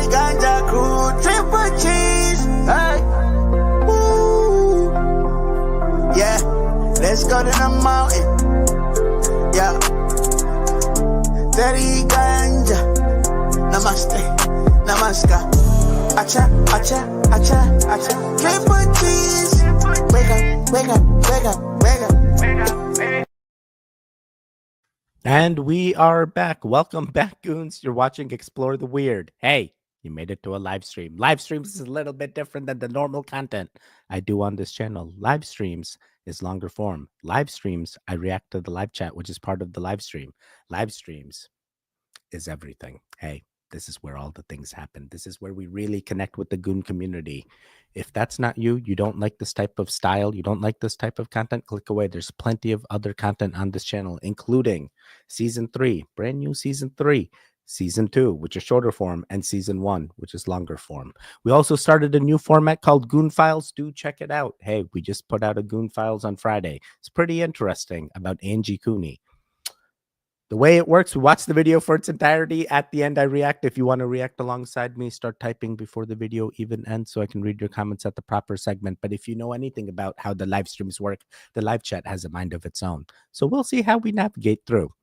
Tedi ganja crew, triple cheese. Hey. Woo. Yeah, let's go to the mountain. Yeah. Tedi ganja. Namaste, namaskar. Acha, acha, acha, acha. Triple cheese. Wake up, wake up, wake up, wake up, wake up. And we are back. Welcome back, Goons. You're watching Explore the Weird. Hey, you made it to a live stream. Live streams is a little bit different than the normal content I do on this channel. Live streams is longer form. Live streams, I react to the live chat, which is part of the live stream. Live streams is everything. Hey, this is where all the things happen. This is where we really connect with the Goon community. If that's not you, you don't like this type of style, you don't like this type of content, click away. There's plenty of other content on this channel, including season 3, brand new season 3, season 2, which is shorter form, and season 1, which is longer form. We also started a new format called Goon Files. Do check it out. Hey, we just put out a Goon Files on Friday. It's pretty interesting about Angie Cooney. The way it works, we watch the video for its entirety. At the end, I react. If you want to react alongside me, start typing before the video even ends so I can read your comments at the proper segment. But if you know anything about how the live streams work, the live chat has a mind of its own. So we'll see how we navigate through.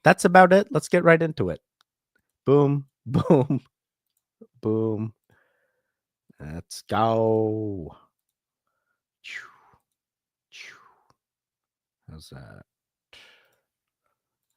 That's about it. Let's get right into it. Boom, boom, boom. Let's go. How's that?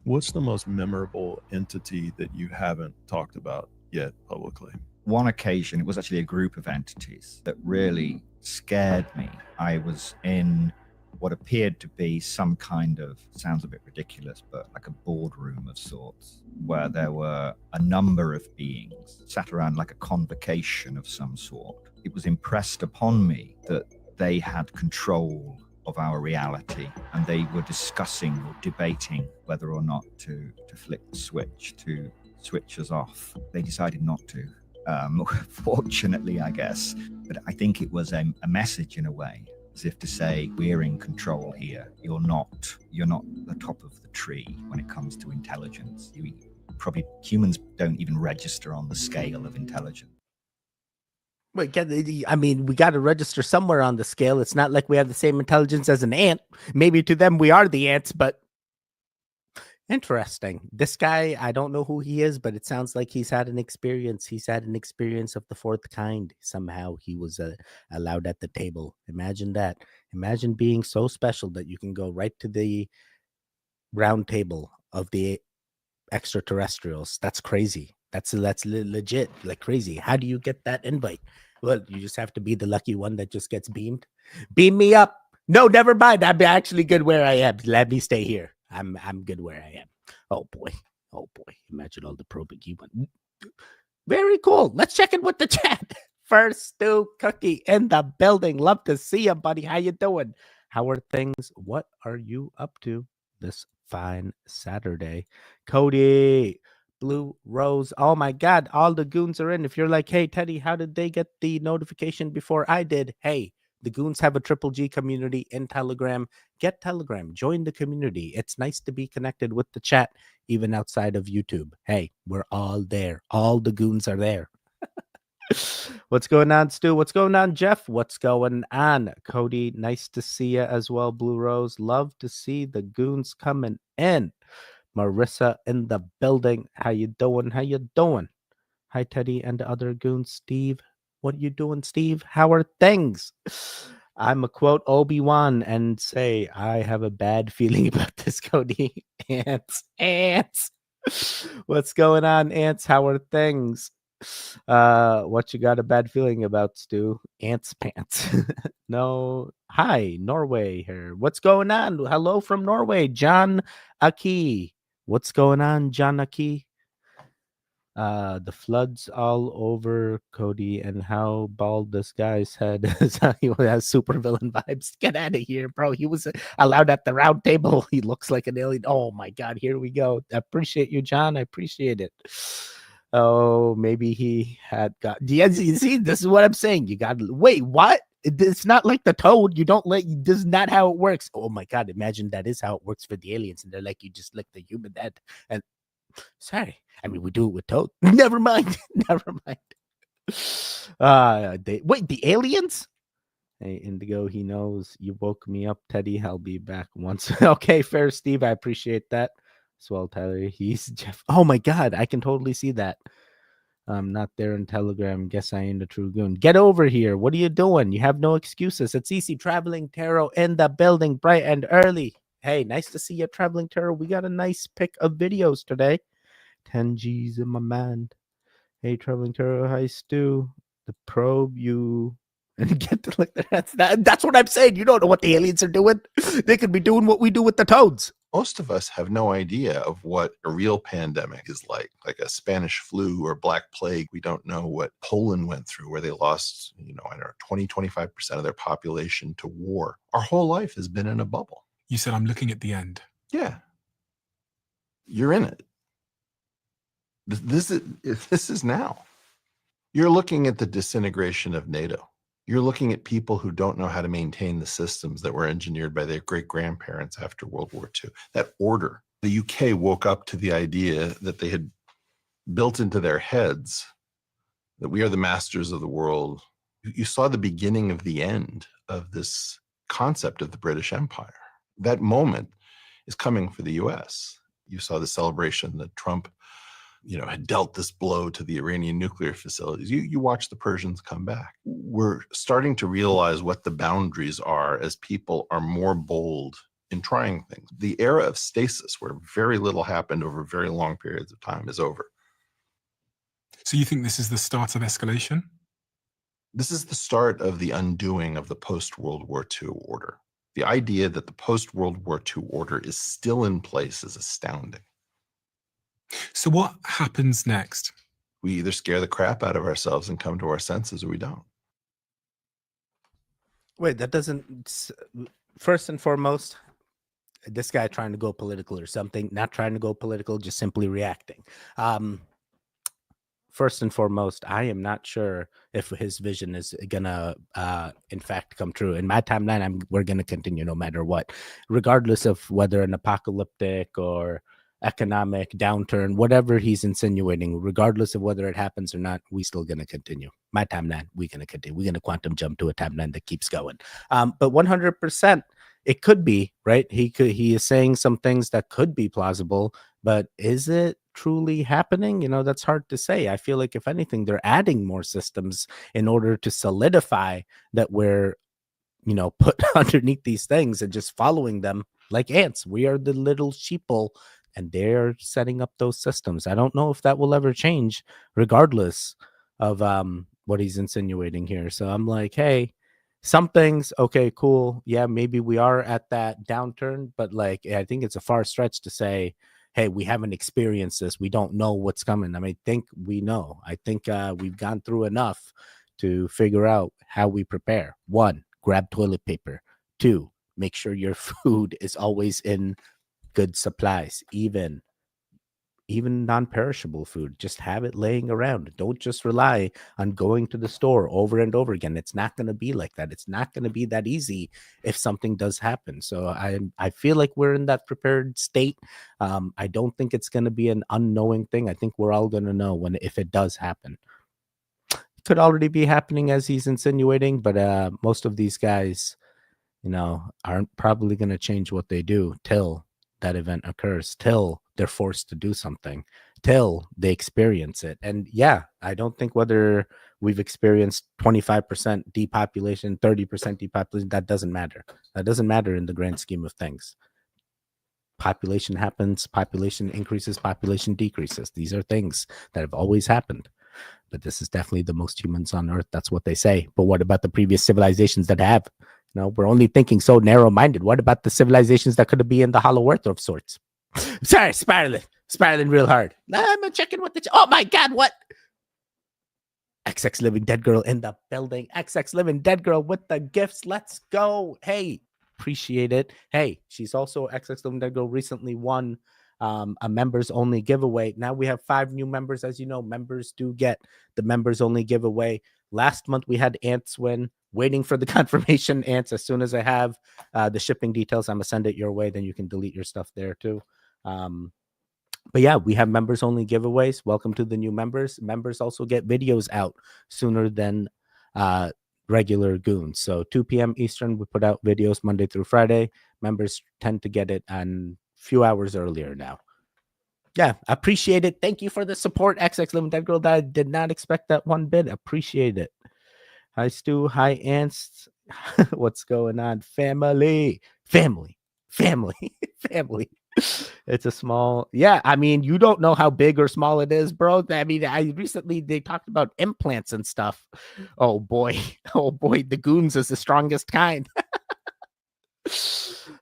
What's the most memorable entity that you haven't talked about yet publicly? One occasion, it was actually a group of entities that really scared me. I was in what appeared to be some kind of, sounds a bit ridiculous, but like a boardroom of sorts, where there were a number of beings sat around like a convocation of some sort. It was impressed upon me that they had control of our reality, and they were discussing or debating whether or not to flick the switch, to switch us off. They decided not to, fortunately, I guess. But I think it was a message in a way, as if to say, we're in control here. You're not the top of the tree when it comes to intelligence. Humans don't even register on the scale of intelligence. Wait, I mean, we got to register somewhere on the scale. It's not like we have the same intelligence as an ant. Maybe to them we are the ants, but interesting. This guy, I don't know who he is, but it sounds like he's had an experience. He's had an experience of the fourth kind. Somehow he was allowed at the table. Imagine that. Imagine being so special that you can go right to the round table of the extraterrestrials. That's crazy. That's legit, like crazy. How do you get that invite? Well, you just have to be the lucky one that just gets beamed. Beam me up. No, never mind. I'm actually good where I am. Let me stay here. I'm good where I am. Oh boy. Oh boy. Imagine all the probing you want. Very cool. Let's check in with the chat. First Stu Cookie in the building. Love to see you, buddy. How you doing? How are things? What are you up to this fine Saturday? Cody, Blue Rose. Oh my God, all the Goons are in. If you're like, hey, Teddy, how did they get the notification before I did? Hey, the Goons have a Triple G community in Telegram. Get Telegram. Join the community. It's nice to be connected with the chat, even outside of YouTube. Hey, we're all there. All the Goons are there. What's going on, Stu? What's going on, Jeff? What's going on, Cody? Nice to see you as well, Blue Rose. Love to see the Goons coming in. Marissa in the building. How you doing? How you doing? Hi, Teddy and the other Goons. Steve, what are you doing, Steve? How are things? I'm a quote Obi-Wan and say, I have a bad feeling about this, Cody. Ants. What's going on, Ants? How are things? What you got a bad feeling about, Stu? Ants pants. No. Hi, Norway here. What's going on? Hello from Norway, John Aki. What's going on, John Aki? The floods all over Cody, and how bald this guy's head is. He has super villain vibes. Get out of here, bro. He was allowed at the round table. He looks like an alien. Oh my God, here we go. I appreciate you, John. I appreciate it. Oh, maybe he had got. You see, this is what I'm saying. You got. Wait, what? It's not like the toad. You don't let. This is not how it works. Oh my God! Imagine that is how it works for the aliens, and they're like, you just lick the human head, and Sorry. I mean, we do it with toad. Never mind. Never mind. Wait, the aliens? Hey, Indigo, he knows you woke me up, Teddy. I'll be back once. Okay, fair, Steve. I appreciate that. Swell, Tyler. He's Jeff. Oh my God, I can totally see that. I'm not there in Telegram. Guess I ain't a true goon. Get over here. What are you doing? You have no excuses. It's easy. Traveling Tarot in the building bright and early. Hey, nice to see you, Traveling Tarot. We got a nice pick of videos today. 10 G's in my mind. Hey, Traveling Tarot. Hi, Stu. The probe you and get to look. That's what I'm saying. You don't know what the aliens are doing. They could be doing what we do with the toads. Most of us have no idea of what a real pandemic is like a Spanish flu or Black Plague. We don't know what Poland went through, where they lost, I don't know, 20, 25% of their population to war. Our whole life has been in a bubble. You said I'm looking at the end. Yeah. You're in it. This is now. You're looking at the disintegration of NATO. You're looking at people who don't know how to maintain the systems that were engineered by their great-grandparents after World War II. That order. The UK woke up to the idea that they had built into their heads that we are the masters of the world. You saw the beginning of the end of this concept of the British Empire. That moment is coming for the US. You saw the celebration that Trump had dealt this blow to the Iranian nuclear facilities. You watch the Persians come back. We're starting to realize what the boundaries are as people are more bold in trying things. The era of stasis, where very little happened over very long periods of time, is over. So you think this is the start of escalation? This is the start of the undoing of the post-World War II order. The idea that the post-World War II order is still in place is astounding. So what happens next? We either scare the crap out of ourselves and come to our senses, or we don't. Wait, that doesn't. First and foremost, this guy trying to go political or something, not trying to go political, just simply reacting. First and foremost, I am not sure if his vision is gonna, in fact, come true. In my timeline, we're gonna continue no matter what, regardless of whether an apocalyptic or economic downturn, whatever he's insinuating, regardless of whether it happens or not, we still gonna continue. My timeline, we're gonna continue. We're gonna quantum jump to a timeline that keeps going. But 100%, it could be right. He is saying some things that could be plausible, but is it truly happening? That's hard to say. I feel like if anything, they're adding more systems in order to solidify that we're put underneath these things and just following them like ants. We are the little sheeple. And they're setting up those systems. I don't know if that will ever change, regardless of what he's insinuating here. So I'm like, hey, some things, okay, cool. Yeah, maybe we are at that downturn, but I think it's a far stretch to say, hey, we haven't experienced this. We don't know what's coming. I think we know. I think we've gone through enough to figure out how we prepare. 1, grab toilet paper. 2, make sure your food is always in good supplies, even non-perishable food. Just have it laying around. Don't just rely on going to the store over and over again. It's not going to be like that. It's not going to be that easy if something does happen. So I feel like we're in that prepared state. I don't think it's going to be an unknowing thing. I think we're all going to know if it does happen. It could already be happening as he's insinuating, but most of these guys, aren't probably going to change what they do till that event occurs, till they're forced to do something, till they experience it. And yeah, I don't think whether we've experienced 25% depopulation, 30% depopulation, that doesn't matter. That doesn't matter in the grand scheme of things. Population happens, population increases, population decreases. These are things that have always happened. But this is definitely the most humans on Earth. That's what they say. But what about the previous civilizations that have? We're only thinking so narrow-minded. What about the civilizations that could be in the hollow earth of sorts? Sorry, spiraling real hard. I'm checking what oh my God, what? XX Living Dead Girl in the building. XX Living Dead Girl with the gifts. Let's go. Hey, appreciate it. Hey, she's also XX Living Dead Girl recently won a members only giveaway. Now we have 5 new members. As you know, members do get the members only giveaway. Last month we had Ants win. Waiting for the confirmation, Ants. As soon as I have the shipping details, I'm gonna send it your way. Then you can delete your stuff there too. But yeah, we have members only giveaways. Welcome to the new members. Members also get videos out sooner than regular Goons. So 2 p.m. Eastern, we put out videos Monday through Friday. Members tend to get it on a few hours earlier now. Yeah, appreciate it. Thank you for the support, XX Living Dead Girl. I did not expect that one bit. Appreciate it. Hi, Stu. Hi, Ants. What's going on? Family. It's a small, yeah. I mean, you don't know how big or small it is, bro. I mean, they talked about implants and stuff. Oh boy, the Goons is the strongest kind.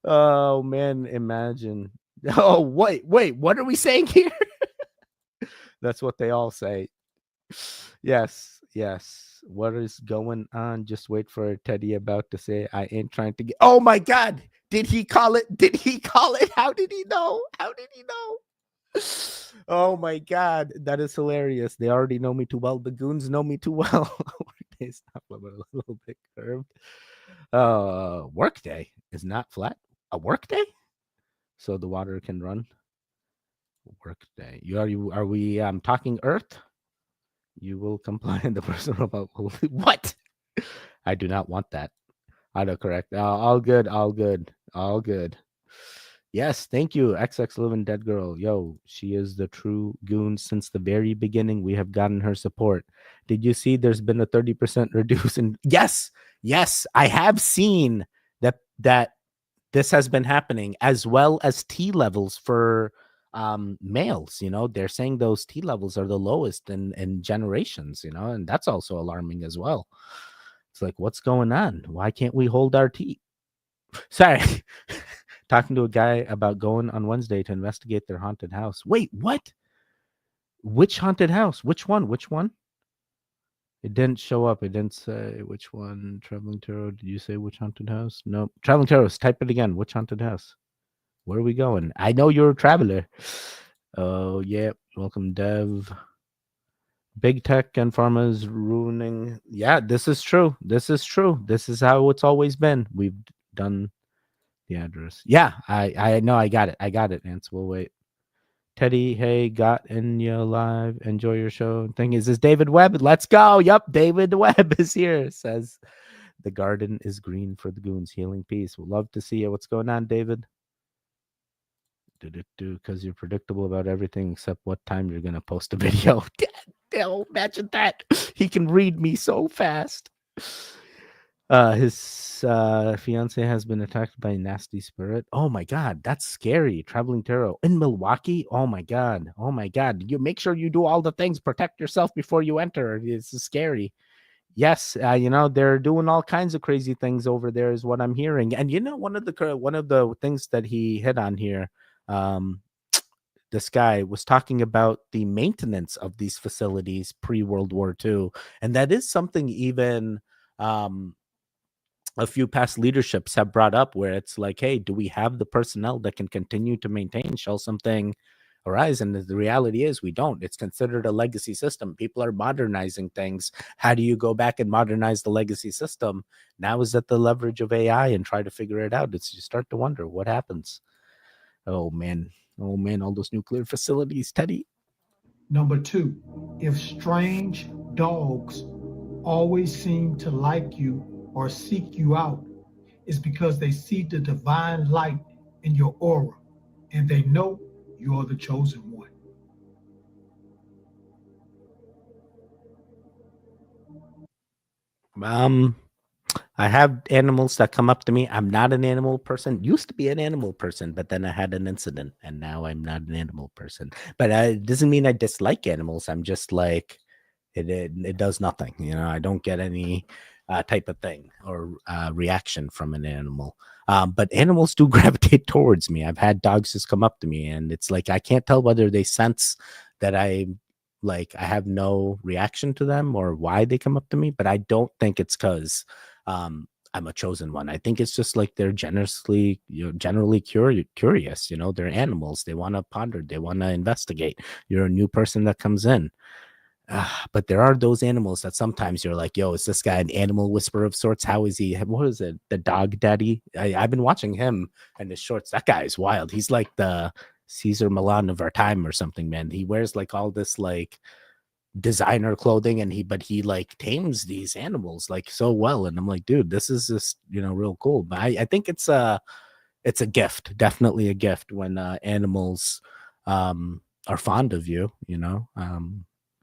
Oh man, imagine. Oh wait, what are we saying here? That's what they all say. Yes. What is going on? Just wait for Teddy about to say, I ain't trying to get. Oh my God. Did he call it? How did he know? Oh my God. That is hilarious. They already know me too well. The Goons know me too well. They stop a little bit curved. Workday is not flat. A workday? So the water can run. Workday. Are we talking Earth? You will comply in the personal about what? I do not want that. Autocorrect. All good. Yes, thank you, XX Living Dead Girl. Yo, she is the true Goon since the very beginning. We have gotten her support. Did you see there's been a 30% reduce in? Yes, I have seen that this has been happening, as well as T levels for males. They're saying those T levels are the lowest in generations, and that's also alarming as well. It's like, what's going on? Why can't we hold our T? Sorry. Talking to a guy about going on Wednesday to investigate their haunted house. Wait, what? Which haunted house? Which one? It didn't show up. It didn't say which one. Traveling Tarot. Did you say which haunted house? No. Traveling Tarot. Type it again. Which haunted house? Where are we going? I know you're a traveler. Oh, yeah. Welcome, Dev. Big tech and pharma's ruining. Yeah, this is true. This is how it's always been. We've done the address. Yeah, I know. I got it. Ants, we'll wait. Teddy, hey, got in your live. Enjoy your show. Thing is this David Webb? Let's go. Yup, David Webb is here. Says the garden is green for the Goons. Healing peace. We'd love to see you. What's going on, David? Because you're predictable about everything except what time you're gonna post a video. Damn, imagine that. He can read me so fast. His fiance has been attacked by a nasty spirit. Oh my God, that's scary. Traveling Tarot in Milwaukee. Oh my God. You make sure you do all the things. Protect yourself before you enter. It's scary. Yes, they're doing all kinds of crazy things over there, is what I'm hearing. And one of the things that he hit on here, this guy was talking about the maintenance of these facilities pre-World War II, and that is something even a few past leaderships have brought up, where it's like, hey, do we have the personnel that can continue to maintain, shall something arise? And the reality is we don't. It's considered a legacy system. People are modernizing things. How do you go back and modernize the legacy system? Now is at the leverage of AI and try to figure it out. You start to wonder what happens. Oh man, all those nuclear facilities, Teddy. Number 2, if strange dogs always seem to like you or seek you out, it's because they see the divine light in your aura and they know you're the chosen one. I have animals that come up to me. I'm not an animal person. Used to be an animal person, but then I had an incident and now I'm not an animal person. But it doesn't mean I dislike animals. I'm just like, it does nothing. I don't get any type of thing or reaction from an animal. But animals do gravitate towards me. I've had dogs just come up to me and it's like, I can't tell whether they sense that I have no reaction to them or why they come up to me, but I don't think it's because I'm a chosen one. I think it's just like they're generally curious. They're animals. They want to ponder. They want to investigate. You're a new person that comes in. But there are those animals that sometimes you're like, yo, is this guy an animal whisperer of sorts? How is he? What is it? The dog daddy? I've been watching him and his shorts. That guy is wild. He's like the Caesar Milan of our time or something, man. He wears like all this like designer clothing, and he like tames these animals like so well. And I'm like, dude, this is just, real cool. But I think it's a gift, definitely a gift when animals are fond of you,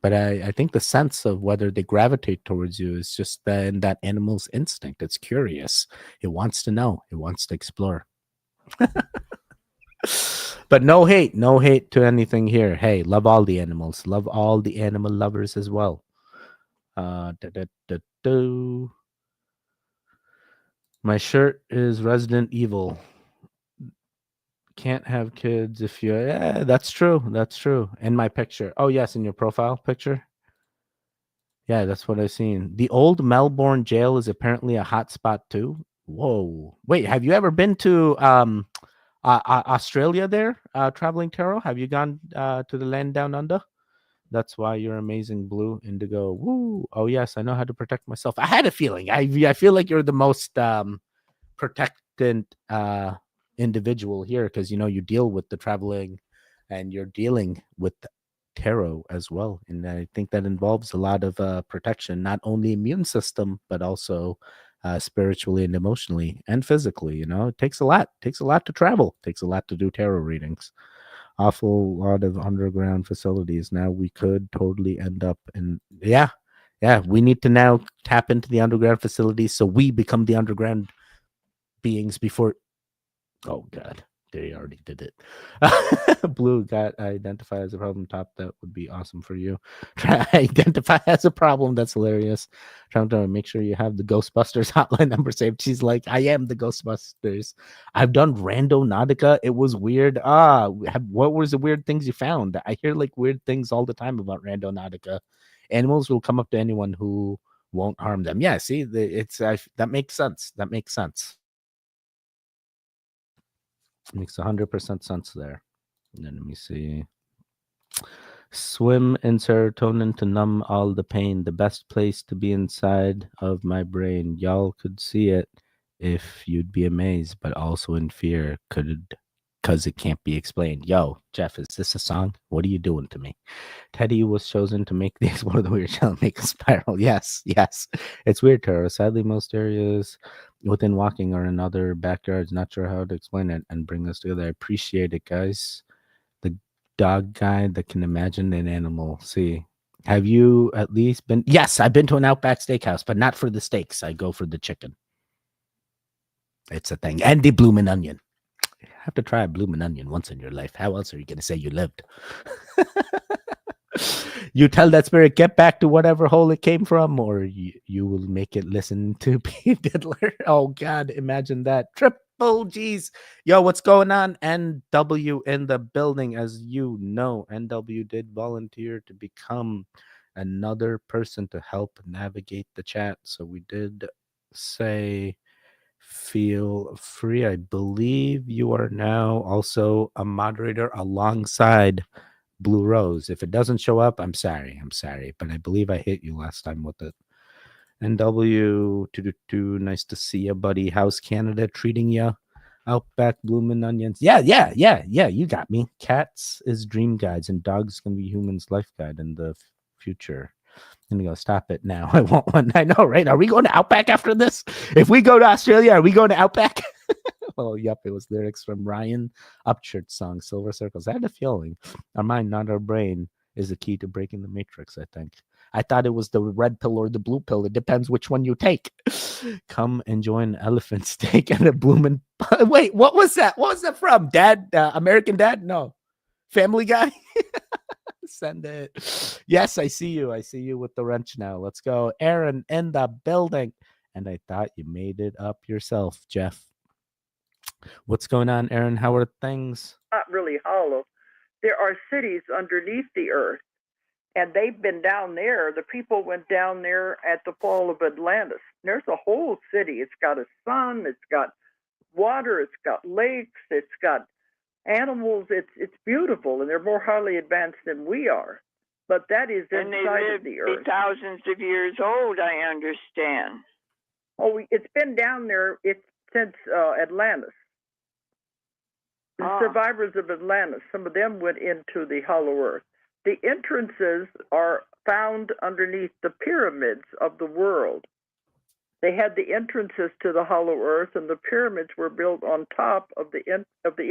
but I think the sense of whether they gravitate towards you is just that animal's instinct. It's curious. It wants to know. It wants to explore. But no hate to anything here. Hey, love all the animals. Love all the animal lovers as well. My shirt is Resident Evil. Can't have kids if you. Yeah, that's true. That's true. In my picture. Oh yes, in your profile picture. Yeah, that's what I've seen. The old Melbourne jail is apparently a hot spot too. Whoa. Wait, have you ever been to Australia there, traveling tarot? Have you gone to the land down under? That's why you're amazing, Blue Indigo. Woo. Oh yes, I know how to protect myself. I had a feeling. I feel like you're the most protectant individual here, because you deal with the traveling and you're dealing with tarot as well, and I think that involves a lot of protection, not only immune system but also spiritually and emotionally and physically. It takes a lot to travel, takes a lot to do tarot readings. Awful lot of underground facilities. Now we could totally end up in we need to now tap into the underground facilities so we become the underground beings before. Oh god, they already did it. Blue got identify as a problem top. That would be awesome for you. Try identify as a problem. That's hilarious. Trying to make sure you have the Ghostbusters hotline number saved. She's like, I am the Ghostbusters. I've done Randonautica. It was weird. What was the weird things you found? I hear like weird things all the time about Randonautica. Animals will come up to anyone who won't harm them. Yeah, see, that makes sense. That makes sense. Makes 100% sense there. And then let me see. Swim in serotonin to numb all the pain. The best place to be inside of my brain. Y'all could see it if you'd be amazed, but also in fear. Because it can't be explained. Yo, Jeff, is this a song? What are you doing to me? Teddy was chosen to make the Explore the Weird Shell make a spiral. Yes. It's weird, Taro. Sadly, most areas within walking are in other backyards. Not sure how to explain it and bring us together. I appreciate it, guys. The dog guy that can imagine an animal. See, have you at least been? Yes, I've been to an Outback Steakhouse, but not for the steaks. I go for the chicken. It's a thing. And the bloomin' onion. You have to try a bloomin' onion once in your life. How else are you going to say you lived? You tell that spirit, get back to whatever hole it came from, or you will make it listen to P. Diddler. Oh, God, imagine that. Triple G's. Yo, what's going on? NW in the building. As you know, NW did volunteer to become another person to help navigate the chat. So we did say feel free. I believe you are now also a moderator alongside Blue Rose. If it doesn't show up, I'm sorry, but I believe I hit you last time with it. NW, nice to see you, buddy. How's Canada treating you? Outback bloomin' onions. Yeah, you got me. Cats is dream guides and dogs can be humans' life guide in the future. I'm gonna go stop it now. I want one. I know, right? Are we going to Outback after this? If we go to Australia, are we going to Outback? Oh, yep. It was lyrics from Ryan Upchurch's song Silver Circles. I had a feeling our mind, not our brain, is the key to breaking the matrix, I think. I thought it was the red pill or the blue pill. It depends which one you take. Come enjoy an elephant steak and a bloomin'. Wait, what was that? What was that from? Dad? American Dad? No. Family Guy? Send it. Yes, I see you. I see you with the wrench now. Let's go. Aaron in the building. And I thought you made it up yourself, Jeff. What's going on, Aaron? How are things? Not really hollow. There are cities underneath the earth, and they've been down there. The people went down there at the fall of Atlantis. There's a whole city. It's got a sun. It's got water. It's got lakes. It's got animals. It's beautiful, and they're more highly advanced than we are. But that is inside of the earth. Thousands of years old, I understand. Oh, it's been down there since Atlantis. The survivors of Atlantis, some of them went into the hollow earth. The entrances are found underneath the pyramids of the world. They had the entrances to the hollow earth, and the pyramids were built on top of the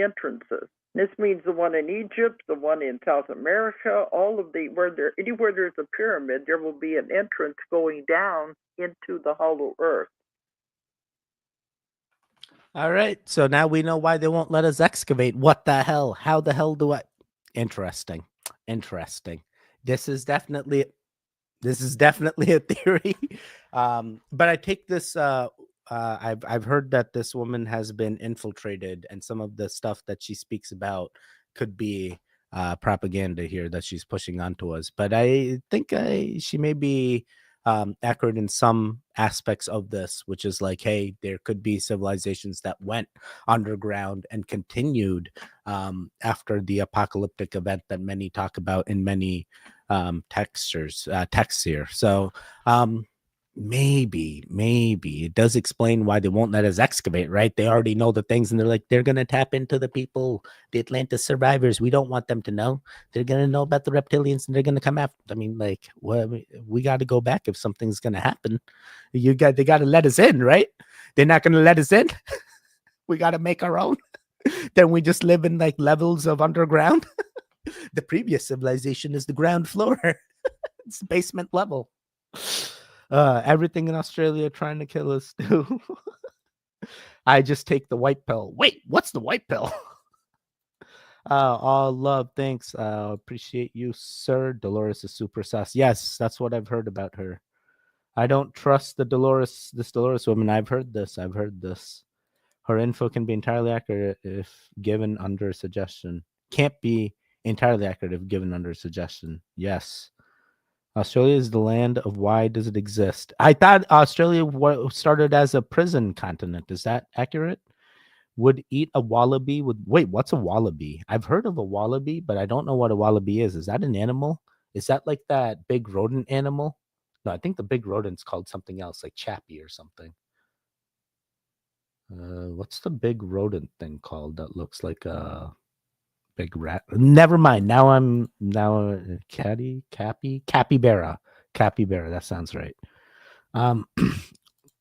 entrances. This means the one in Egypt, the one in South America, all of the anywhere there's a pyramid, there will be an entrance going down into the hollow earth. All right. So now we know why they won't let us excavate. What the hell? How the hell do I? Interesting. Interesting. This is definitely a theory. But I take this. I've heard that this woman has been infiltrated, and some of the stuff that she speaks about could be propaganda here that she's pushing onto us. But I think she may be accurate in some aspects of this, which is like, hey, there could be civilizations that went underground and continued after the apocalyptic event that many talk about in many texts here. So maybe it does explain why they won't let us excavate, right? They already know the things, and they're like, they're gonna tap into the people, the Atlantis survivors. We don't want them to know. They're gonna know about the reptilians, and they're gonna come after. I mean, like, well, we got to go back if something's gonna happen. They got to let us in, right? They're not gonna let us in. We got to make our own. Then we just live in like levels of underground. The previous civilization is the ground floor. It's the basement level. Everything in Australia trying to kill us too. I just take the white pill. Wait, what's the white pill? All love, thanks. Appreciate you, sir. Dolores is super sus. Yes, that's what I've heard about her. I don't trust this Dolores woman. I've heard this. Her info can be entirely accurate if given under suggestion. Can't be entirely accurate if given under suggestion. Yes. Australia is the land of why does it exist? I thought Australia started as a prison continent. Is that accurate? Would eat a wallaby with... Wait, what's a wallaby? I've heard of a wallaby, but I don't know what a wallaby is. Is that an animal? Is that like that big rodent animal? No, I think the big rodent's called something else, like Chappie or something. What's the big rodent thing called that looks like a big rat? Never mind. Now capybara. Capybara. That sounds right.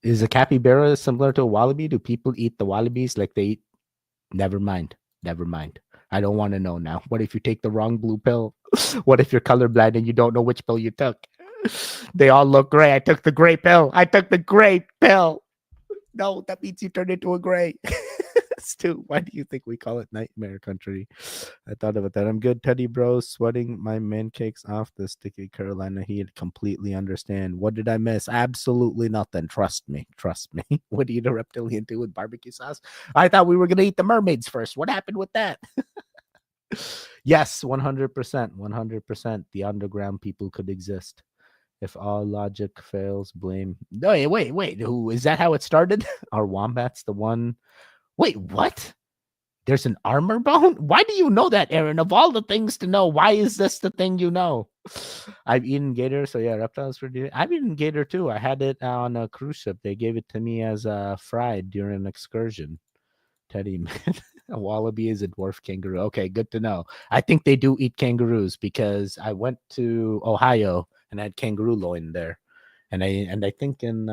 Is a capybara similar to a wallaby? Do people eat the wallabies like they eat? Never mind. I don't want to know now. What if you take the wrong blue pill? What if you're colorblind and you don't know which pill you took? They all look gray. I took the gray pill. No, that means you turned into a gray. Stu, why do you think we call it Nightmare Country? I thought about that. I'm good, Teddy bro. Sweating my pancakes off the sticky Carolina heat. Completely understand. What did I miss? Absolutely nothing. Trust me. What do you eat a reptilian do with barbecue sauce? I thought we were going to eat the mermaids first. What happened with that? Yes, 100%. 100%. The underground people could exist. If all logic fails, blame. No, wait. Who is that? How it started? Are wombats the one? Wait, what? There's an armor bone? Why do you know that, Aaron? Of all the things to know, why is this the thing you know? I've eaten gator, so yeah, reptiles for dinner. I've eaten gator too. I had it on a cruise ship. They gave it to me as fried during an excursion. Teddy, man. A wallaby is a dwarf kangaroo. Okay, good to know. I think they do eat kangaroos because I went to Ohio and I had kangaroo loin there. And I think in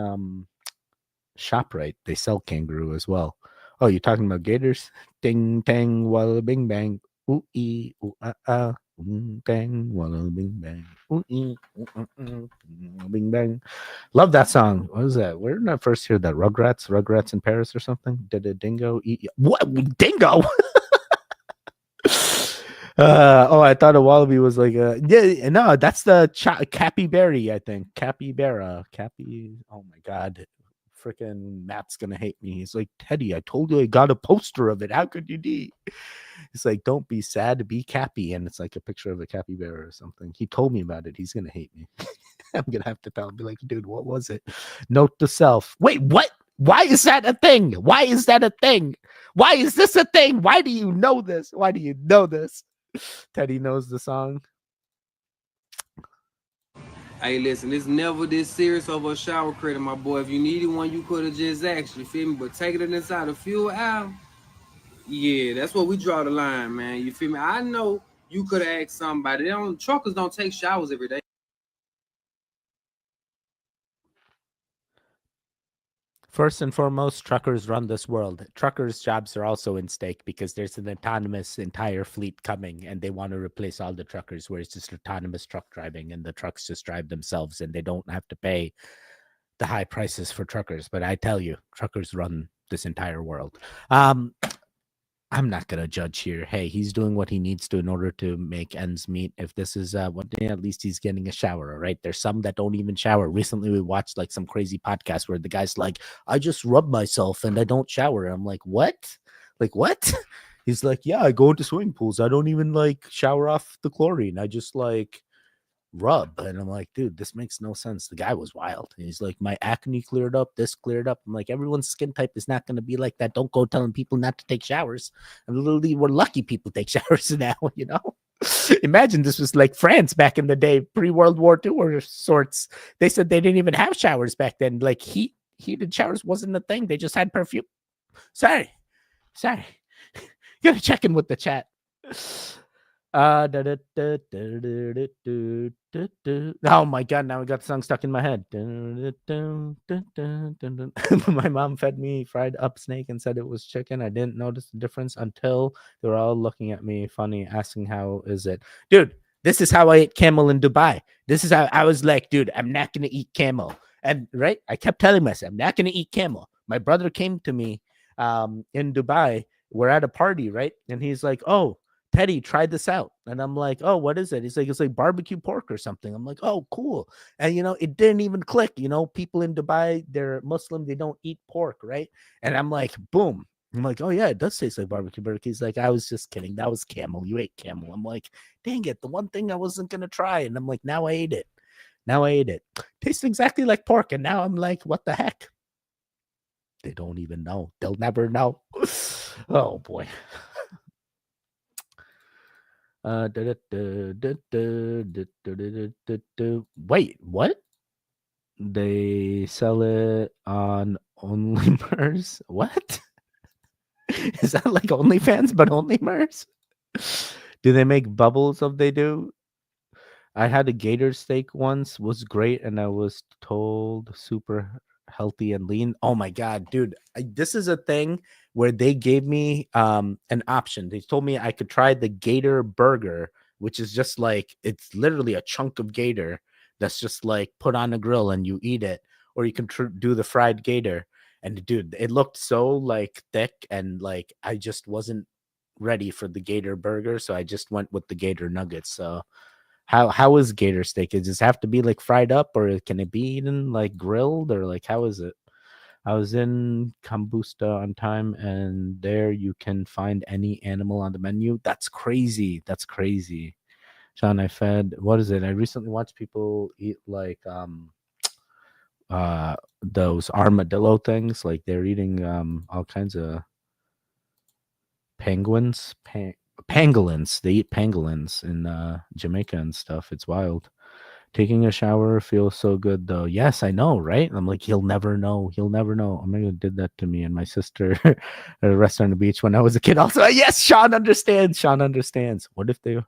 ShopRite they sell kangaroo as well. Oh, you're talking about gators? Ding dang walla bing bang. Ooh ee ooh bang walla bing bang. Ooh ee ooh bing bang. Love that song. What is that? Where did I first hear that? Rugrats in Paris or something? Did a dingo eat? What dingo? I thought a wallaby was like a no, that's the capybara, I think. Capybara. Oh my god. Freaking Matt's gonna hate me. He's like, Teddy, I told you I got a poster of it. How could you be? He's like, don't be sad, be cappy. And it's like a picture of a capybara or something. He told me about it. He's gonna hate me. I'm gonna have to tell him, be like, dude, what was it? Note to self. Wait, what? Why is that a thing? Why is that a thing? Why is this a thing? Why do you know this? Why do you know this? Teddy knows the song. Hey, listen, it's never this serious over a shower credit, my boy. If you needed one, you could have just asked, you feel me? But taking it inside the fuel aisle, Yeah, that's where we draw the line, man. You feel me? I know you could have asked somebody. Truckers don't take showers every day. First and foremost, truckers run this world. Truckers' jobs are also in stake because there's an autonomous entire fleet coming and they want to replace all the truckers where it's just autonomous truck driving and the trucks just drive themselves and they don't have to pay the high prices for truckers. But I tell you, truckers run this entire world. I'm not gonna judge here. Hey, he's doing what he needs to in order to make ends meet. If this is one day, at least he's getting a shower. All right. There's some that don't even shower. Recently, we watched like some crazy podcast where the guy's like, "I just rub myself and I don't shower." I'm like, "What? Like what?" He's like, "Yeah, I go into swimming pools. I don't even like shower off the chlorine. I just like rub." And I'm like, dude, this makes no sense. The guy was wild. And he's like, my acne cleared up, this cleared up. I'm like, everyone's skin type is not going to be like that. Don't go telling people not to take showers. And literally, we're lucky people take showers now, you know? Imagine this was like France back in the day, pre-World War II or sorts. They said they didn't even have showers back then. Like heated showers wasn't a thing. They just had perfume. Sorry. Gotta check in with the chat. Oh my god, now I got the song stuck in my head. My mom fed me fried up snake and said it was chicken. I didn't notice the difference until they were all looking at me funny, asking how is it. Dude, this is how I ate camel in Dubai. This is how I was like, dude, I'm not gonna eat camel. And right, I kept telling myself, I'm not gonna eat camel. My brother came to me in Dubai. We're at a party, right? And he's like, oh, Teddy, try this out. And I'm like, oh, what is it? He's like, it's like barbecue pork or something. I'm like, oh, cool. And, it didn't even click. People in Dubai, they're Muslim. They don't eat pork, right? And I'm like, boom. I'm like, oh, yeah, it does taste like barbecue pork. He's like, I was just kidding. That was camel. You ate camel. I'm like, dang it. The one thing I wasn't going to try. And I'm like, now I ate it. Tastes exactly like pork. And now I'm like, what the heck? They don't even know. They'll never know. Oh, boy. Wait, what? They sell it on OnlyMers? What? Is that like OnlyFans but OnlyMers? Do they make bubbles of they do? I had a gator steak once, was great, and I was told super healthy and lean. Oh my god, dude. This is a thing where they gave me an option. They told me I could try the gator burger, which is just like it's literally a chunk of gator that's just like put on a grill and you eat it, or you can do the fried gator. And dude, it looked so like thick and like I just wasn't ready for the gator burger, so I just went with the gator nuggets. So how is gator steak? Does it have to be like fried up, or can it be eaten like grilled, or like how is it? I was in Kombusta on time, and there you can find any animal on the menu. That's crazy. Sean, I fed, what is it? I recently watched people eat like those armadillo things. Like they're eating all kinds of penguins. Pangolins. They eat pangolins in Jamaica and stuff. It's wild. Taking a shower feels so good though. Yes, I know, right? I'm like, he'll never know. Oh my god, did that to me and my sister at a restaurant on the beach when I was a kid. Also, yes, Sean understands. What if they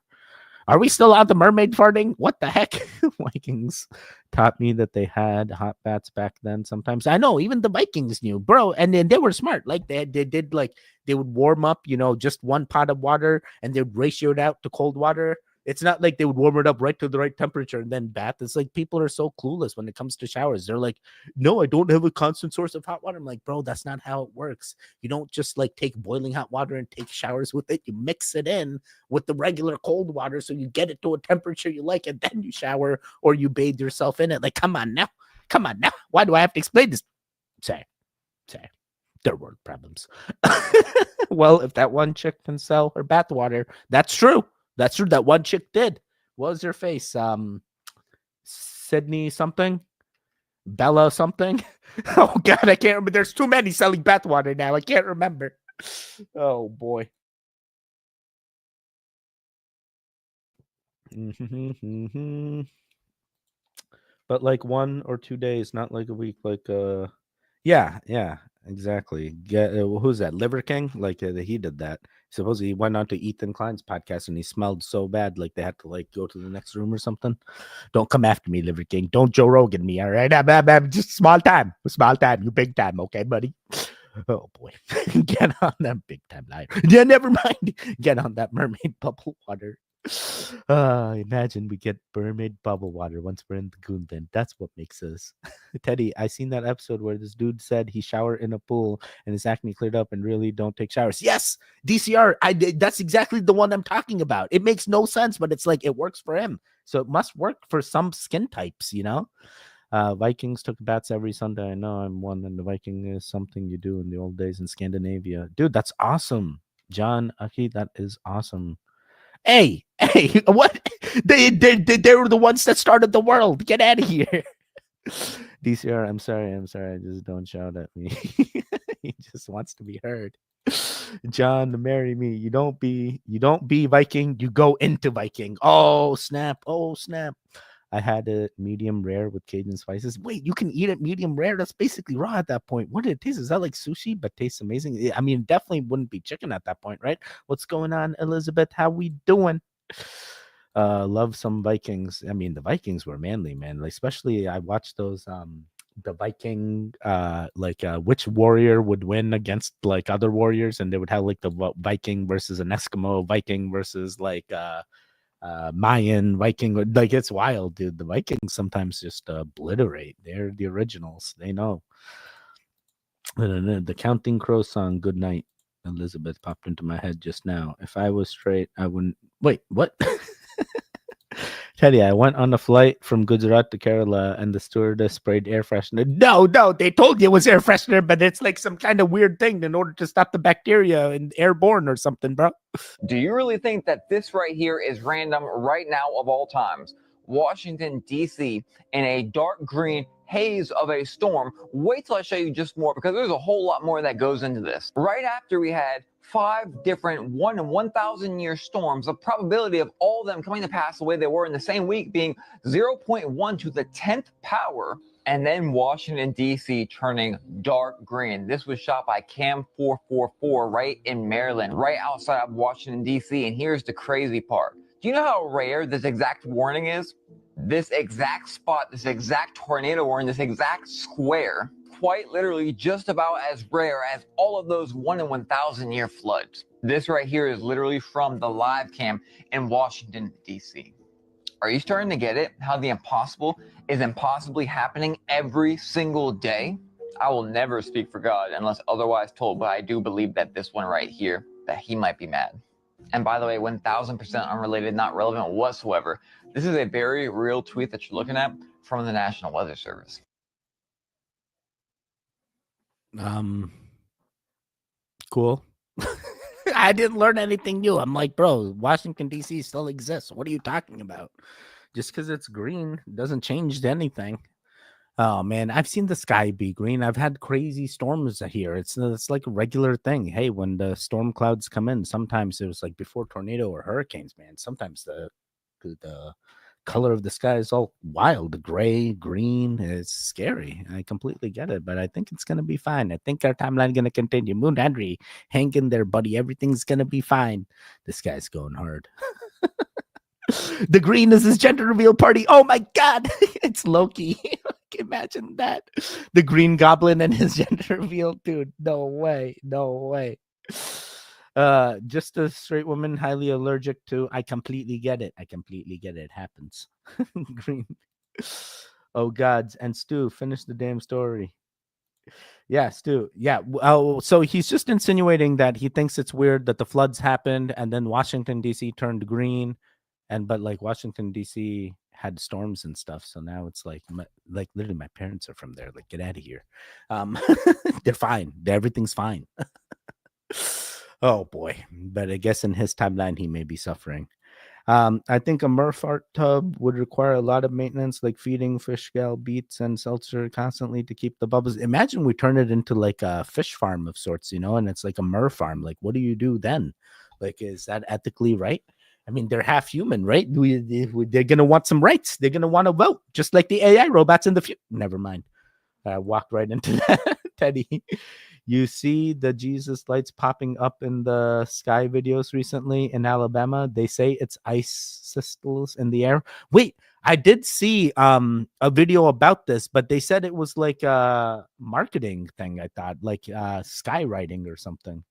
are we still on the mermaid farting? What the heck? Vikings taught me that they had hot baths back then. Sometimes I know even the Vikings knew, bro, and then they were smart. Like they did like they would warm up, just one pot of water and they would ratio it out to cold water. It's not like they would warm it up right to the right temperature and then bath. It's like people are so clueless when it comes to showers. They're like, no, I don't have a constant source of hot water. I'm like, bro, that's not how it works. You don't just like take boiling hot water and take showers with it. You mix it in with the regular cold water so you get it to a temperature you like, and then you shower or you bathe yourself in it. Like, come on now. Why do I have to explain this? Say, third world problems. Well, if that one chick can sell her bath water, that's true. That one chick did. What was her face? Sydney something? Bella something? Oh god, I can't remember. There's too many selling bath water now. I can't remember. Oh boy. But like 1 or 2 days, not like a week. Like yeah. exactly. Who's that? Liver King? Like he did that. Supposedly he went on to Ethan Klein's podcast and he smelled so bad, like they had to like go to the next room or something. Don't come after me, Liver King. Don't Joe Rogan me. All right, I'm just small time. You big time, okay, buddy. Oh boy, get on that big time liar. Yeah, never mind. Get on that mermaid bubble water. Imagine we get mermaid bubble water once we're in the Goon Den. That's what makes us. Teddy, I seen that episode where this dude said he showered in a pool and his acne cleared up and really don't take showers. Yes, DCR. That's exactly the one I'm talking about. It makes no sense, but it's like it works for him. So it must work for some skin types, you know? Vikings took baths every Sunday. I know I'm one, and the Viking is something you do in the old days in Scandinavia. Dude, that's awesome. John Aki, that is awesome. Hey, what? They were the ones that started the world. Get out of here. DCR, I'm sorry. Just don't shout at me. He just wants to be heard. John, marry me. You don't be Viking. You go into Viking. Oh snap! I had a medium rare with Cajun spices. Wait, you can eat it medium rare? That's basically raw at that point. What did it taste? Is that like sushi, but tastes amazing? I mean, definitely wouldn't be chicken at that point, right? What's going on, Elizabeth? How we doing? Love some Vikings. I mean, the Vikings were manly, man. Like, especially I watched those the Viking which warrior would win against like other warriors, and they would have like the Viking versus an Eskimo, Viking versus like Mayan, Viking. Like, it's wild, dude. The Vikings sometimes just obliterate. They're the originals. They know. The Counting Crow song, Good Night, Elizabeth, popped into my head just now. If I was straight, I wouldn't. Wait, what? Teddy, I went on a flight from Gujarat to Kerala and the stewardess sprayed air freshener. No, they told you it was air freshener, but it's like some kind of weird thing in order to stop the bacteria and airborne or something, bro. Do you really think that this right here is random right now of all times? Washington, D.C. in a dark green haze of a storm. Wait till I show you just more, because there's a whole lot more that goes into this. Right after we had 5 different 1 in 1,000 year storms, the probability of all of them coming to pass the way they were in the same week being 0.1 to the 10th power, and then Washington, D.C. turning dark green. This was shot by Cam 444 right in Maryland, right outside of Washington, D.C. And here's the crazy part. Do you know how rare this exact warning is? This exact spot, this exact tornado warning, this exact square, quite literally just about as rare as all of those 1 in 1,000 year floods. This right here is literally from the live cam in Washington, D.C. Are you starting to get it? How the impossible is impossibly happening every single day? I will never speak for God unless otherwise told, but I do believe that this one right here, that he might be mad. And by the way, 1,000% unrelated, not relevant whatsoever. This is a very real tweet that you're looking at from the National Weather Service. Cool. I didn't learn anything new. I'm like, bro, Washington, D.C. still exists. What are you talking about? Just because it's green doesn't change anything. Oh, man, I've seen the sky be green. I've had crazy storms here. It's like a regular thing. Hey, when the storm clouds come in, sometimes it was like before tornado or hurricanes, man. Sometimes the color of the sky is all wild, the gray, green. It's scary. I completely get it, but I think it's going to be fine. I think our timeline is going to continue. Moon Henry, hang in there, buddy. Everything's going to be fine. This guy's going hard. The green is his gender reveal party. Oh my God, it's Loki. Imagine that. The Green Goblin and his gender reveal, dude. No way. Just a straight woman highly allergic to. I completely get it. It happens. Green. Oh gods. And Stu, finish the damn story. Yeah, Stu. Yeah. Oh, so he's just insinuating that he thinks it's weird that the floods happened and then Washington D.C. turned green, but like Washington D.C. had storms and stuff, so now it's like literally my parents are from there. Like, get out of here. They're fine. Everything's fine. Oh boy. But I guess in his timeline he may be suffering. I think a Murph tub would require a lot of maintenance, like feeding fish scale, beets, and seltzer constantly to keep the bubbles. Imagine we turn it into like a fish farm of sorts, and it's like a Murph farm. Like, what do you do then? Like, is that ethically right? I mean, they're half human, right? They're going to want some rights. They're going to want to vote, just like the AI robots in the future. Never mind. I walked right into that, Teddy. You see the Jesus lights popping up in the sky videos recently in Alabama. They say it's ice crystals in the air. Wait, I did see a video about this, but they said it was like a marketing thing. I thought like skywriting or something.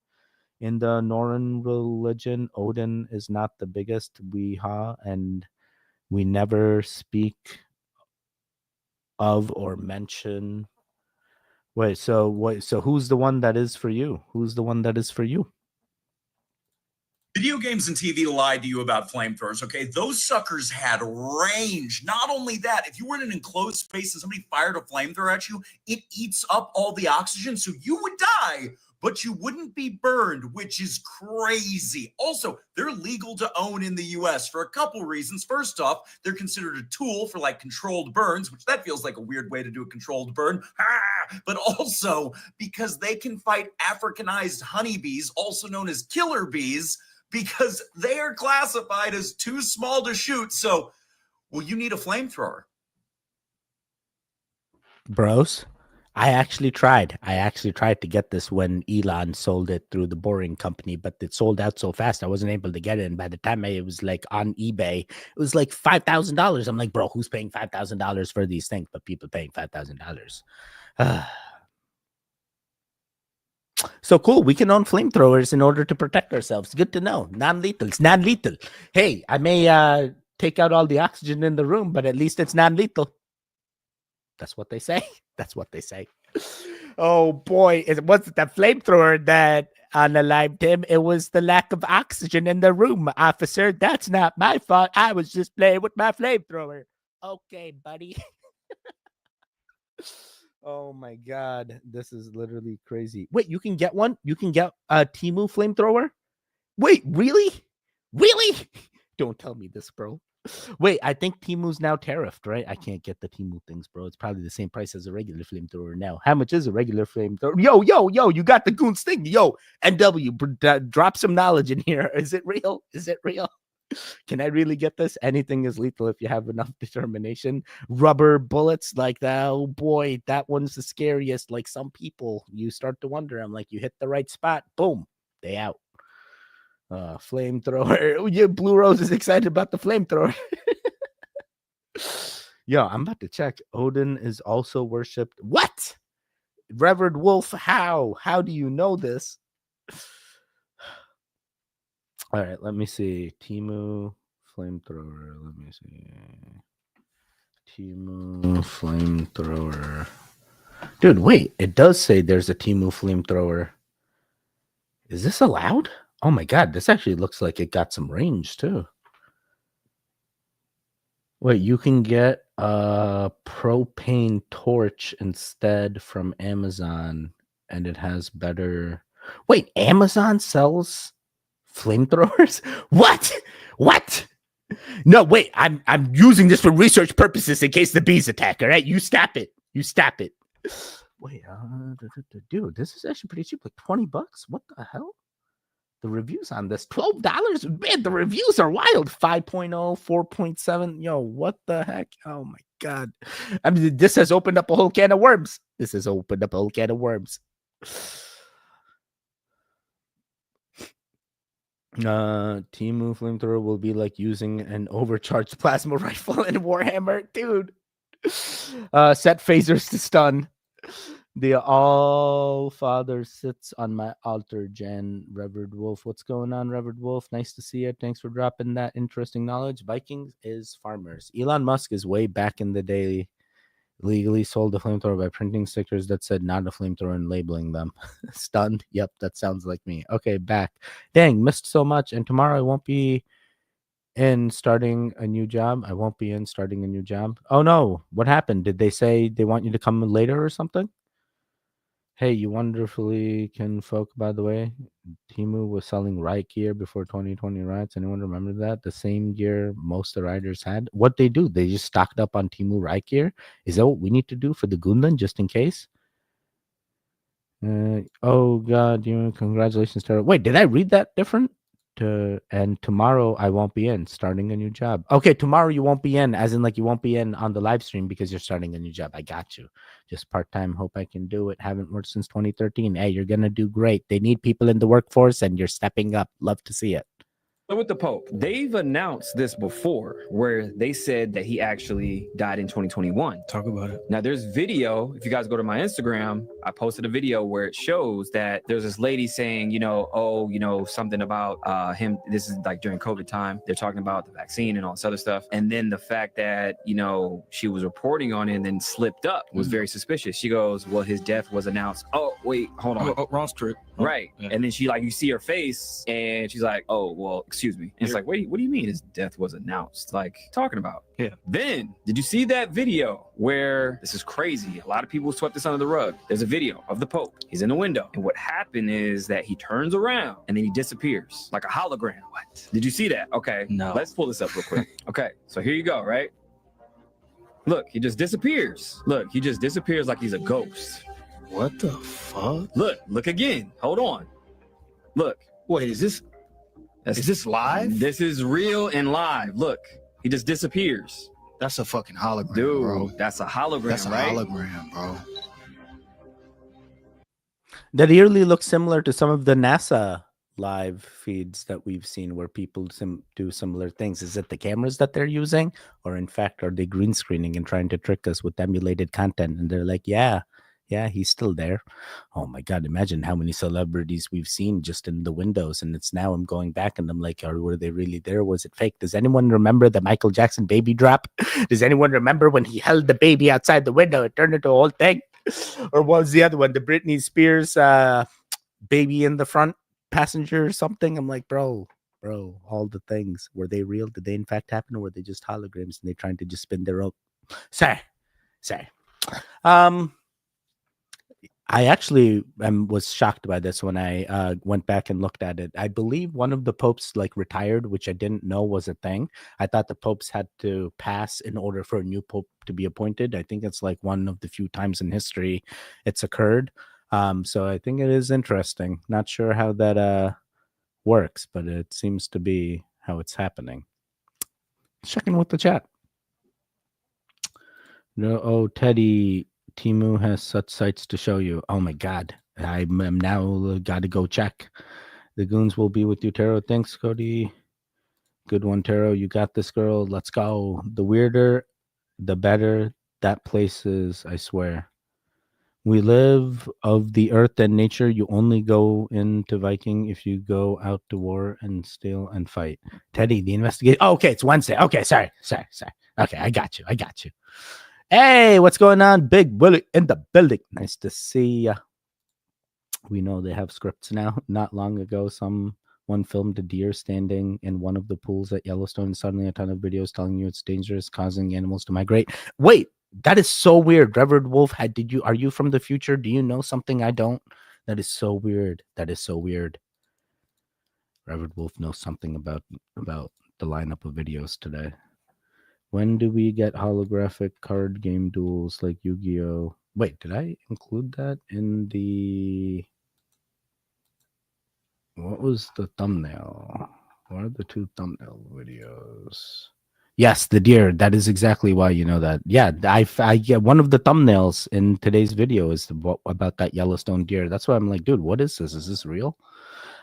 In the Northern religion, Odin is not the biggest weehaw, and we never speak of or mention. Wait, so who's the one that is for you? Who's the one that is for you? Video games and TV lied to you about flamethrowers, okay? Those suckers had range. Not only that, if you were in an enclosed space and somebody fired a flamethrower at you, it eats up all the oxygen, so you would die, but you wouldn't be burned, which is crazy. Also, they're legal to own in the US for a couple reasons. First off, they're considered a tool for like controlled burns, which that feels like a weird way to do a controlled burn. But also because they can fight Africanized honeybees, also known as killer bees, because they are classified as too small to shoot. So, well, you need a flamethrower. Bros, I actually tried to get this when Elon sold it through the Boring Company, but it sold out so fast I wasn't able to get it. And by the time it was like on eBay, it was like $5,000. I'm like, bro, who's paying $5,000 for these things? But people paying $5,000. So cool. We can own flamethrowers in order to protect ourselves. Good to know. Non-lethal. It's non-lethal. Hey, I may take out all the oxygen in the room, but at least it's non-lethal. That's what they say. That's what they say. Oh boy, it wasn't the flamethrower that unalived him. It was the lack of oxygen in the room, officer. That's not my fault. I was just playing with my flamethrower. Okay, buddy. Oh my God, this is literally crazy. Wait, you can get one? You can get a Temu flamethrower? Wait, really? Really? Don't tell me this, bro. Wait, I think Temu's now tariffed, right? I can't get the Temu things, bro. It's probably the same price as a regular flamethrower now. How much is a regular flamethrower? Yo, you got the Goons thing. Yo, NW, drop some knowledge in here. Is it real? Is it real? Can I really get this? Anything is lethal if you have enough determination. Rubber bullets like that. Oh boy, that one's the scariest. Like some people, you start to wonder. I'm like, you hit the right spot. Boom, they out. Flamethrower. Yeah, Blue Rose is excited about the flamethrower. Yo, I'm about to check. Odin is also worshipped. What? Reverend Wolf, how? How do you know this? All right, let me see. Temu flamethrower. Let me see. Temu flamethrower. Dude, wait. It does say there's a Temu flamethrower. Is this allowed? Oh my God, this actually looks like it got some range too. Wait, you can get a propane torch instead from Amazon, and it has better. Wait, Amazon sells flamethrowers? What? No, wait. I'm using this for research purposes in case the bees attack. All right, you stop it. Wait, dude, this is actually pretty cheap. Like $20. What the hell? The reviews on this $12. Man, the reviews are wild. 5.0, 4.7. Yo, what the heck? Oh my God. I mean, this has opened up a whole can of worms. Temu flamethrower will be like using an overcharged plasma rifle in Warhammer, dude. Set phasers to stun. The All Father sits on my altar, Jen. Reverend Wolf, what's going on, Reverend Wolf? Nice to see you. Thanks for dropping that interesting knowledge. Vikings is farmers. Elon Musk is way back in the day legally sold a flamethrower by printing stickers that said not a flamethrower and labeling them. Stunned. Yep, that sounds like me. Okay, back. Dang, missed so much. And tomorrow I won't be in starting a new job. Oh no, what happened? Did they say they want you to come later or something? Hey, you wonderfully can folk, by the way. Temu was selling riot gear before 2020 riots. Anyone remember that? The same gear most of the riders had. What they do? They just stocked up on Temu riot gear. Is that what we need to do for the Gundan, just in case? Oh God, congratulations, Tara. Wait, did I read that different? and tomorrow I won't be in, starting a new job. Okay, tomorrow you won't be in, as in like you won't be in on the live stream because you're starting a new job. I got you. Just part-time. Hope I can do it. Haven't worked since 2013. Hey, you're gonna do great. They need people in the workforce and you're stepping up. Love to see it. So with the Pope, they've announced this before where they said that he actually died in 2021. Talk about it. Now there's video. If you guys go to my Instagram, I posted a video where it shows that there's this lady saying, something about him. This is like during COVID time. They're talking about the vaccine and all this other stuff. And then the fact that, she was reporting on it and then slipped up was very suspicious. She goes, well, his death was announced. Oh, wait, hold on. Wrong script. Right. Yeah. And then you see her face and she's like, oh, well, excuse me. And it's like, wait, what do you mean his death was announced? Like, talking about? Yeah. Then, did you see that video where, this is crazy, a lot of people swept this under the rug. There's a video of the Pope. He's in the window. And what happened is that he turns around and then he disappears like a hologram. What? Did you see that? Okay. No. Let's pull this up real quick. Okay. So here you go, right? Look, he just disappears. Look, he just disappears like he's a ghost. What the fuck? Look again. Hold on. Look. Wait, is this live? This is real and live. Look, he just disappears. That's a fucking hologram, Dude, bro. That's a hologram, That's a right? hologram, bro. That eerily looks similar to some of the NASA live feeds that we've seen where people do similar things. Is it the cameras that they're using, or in fact are they green screening and trying to trick us with emulated content? And they're like, yeah, he's still there. Oh my God, imagine how many celebrities we've seen just in the windows. And it's now I'm going back and I'm like, were they really there? Was it fake? Does anyone remember the Michael Jackson baby drop? Does anyone remember when he held the baby outside the window? It turned into a whole thing. Or what was the other one? The Britney Spears baby in the front passenger or something? I'm like, bro, all the things. Were they real? Did they in fact happen? Or were they just holograms and they're trying to just spin their own? Sorry. I actually was shocked by this when I went back and looked at it. I believe one of the popes retired, which I didn't know was a thing. I thought the popes had to pass in order for a new pope to be appointed. I think it's one of the few times in history it's occurred. So I think it is interesting. Not sure how that works, but it seems to be how it's happening. Checking with the chat. No, Teddy. Timu has such sites to show you. Oh my God. I'm now got to go check. The goons will be with you, Taro. Thanks, Cody. Good one, Taro. You got this, girl. Let's go. The weirder, the better that place is, I swear. We live of the earth and nature. You only go into Viking if you go out to war and steal and fight. Teddy, the investigation. Oh, okay, it's Wednesday. Okay, sorry. Okay, I got you. Hey, what's going on? Big Willie in the building. Nice to see ya. We know they have scripts now. Not long ago, someone filmed a deer standing in one of the pools at Yellowstone. Suddenly, a ton of videos telling you it's dangerous, causing animals to migrate. Wait, that is so weird. Reverend Wolf, are you from the future? Do you know something I don't? That is so weird. Reverend Wolf knows something about the lineup of videos today. When do we get holographic card game duels like Yu-Gi-Oh? Wait, did I include that in the... What was the thumbnail? What are the two thumbnail videos? Yes, the deer. That is exactly why you know that. Yeah, I get one of the thumbnails in today's video is about that Yellowstone deer. That's why I'm like, dude, what is this? Is this real?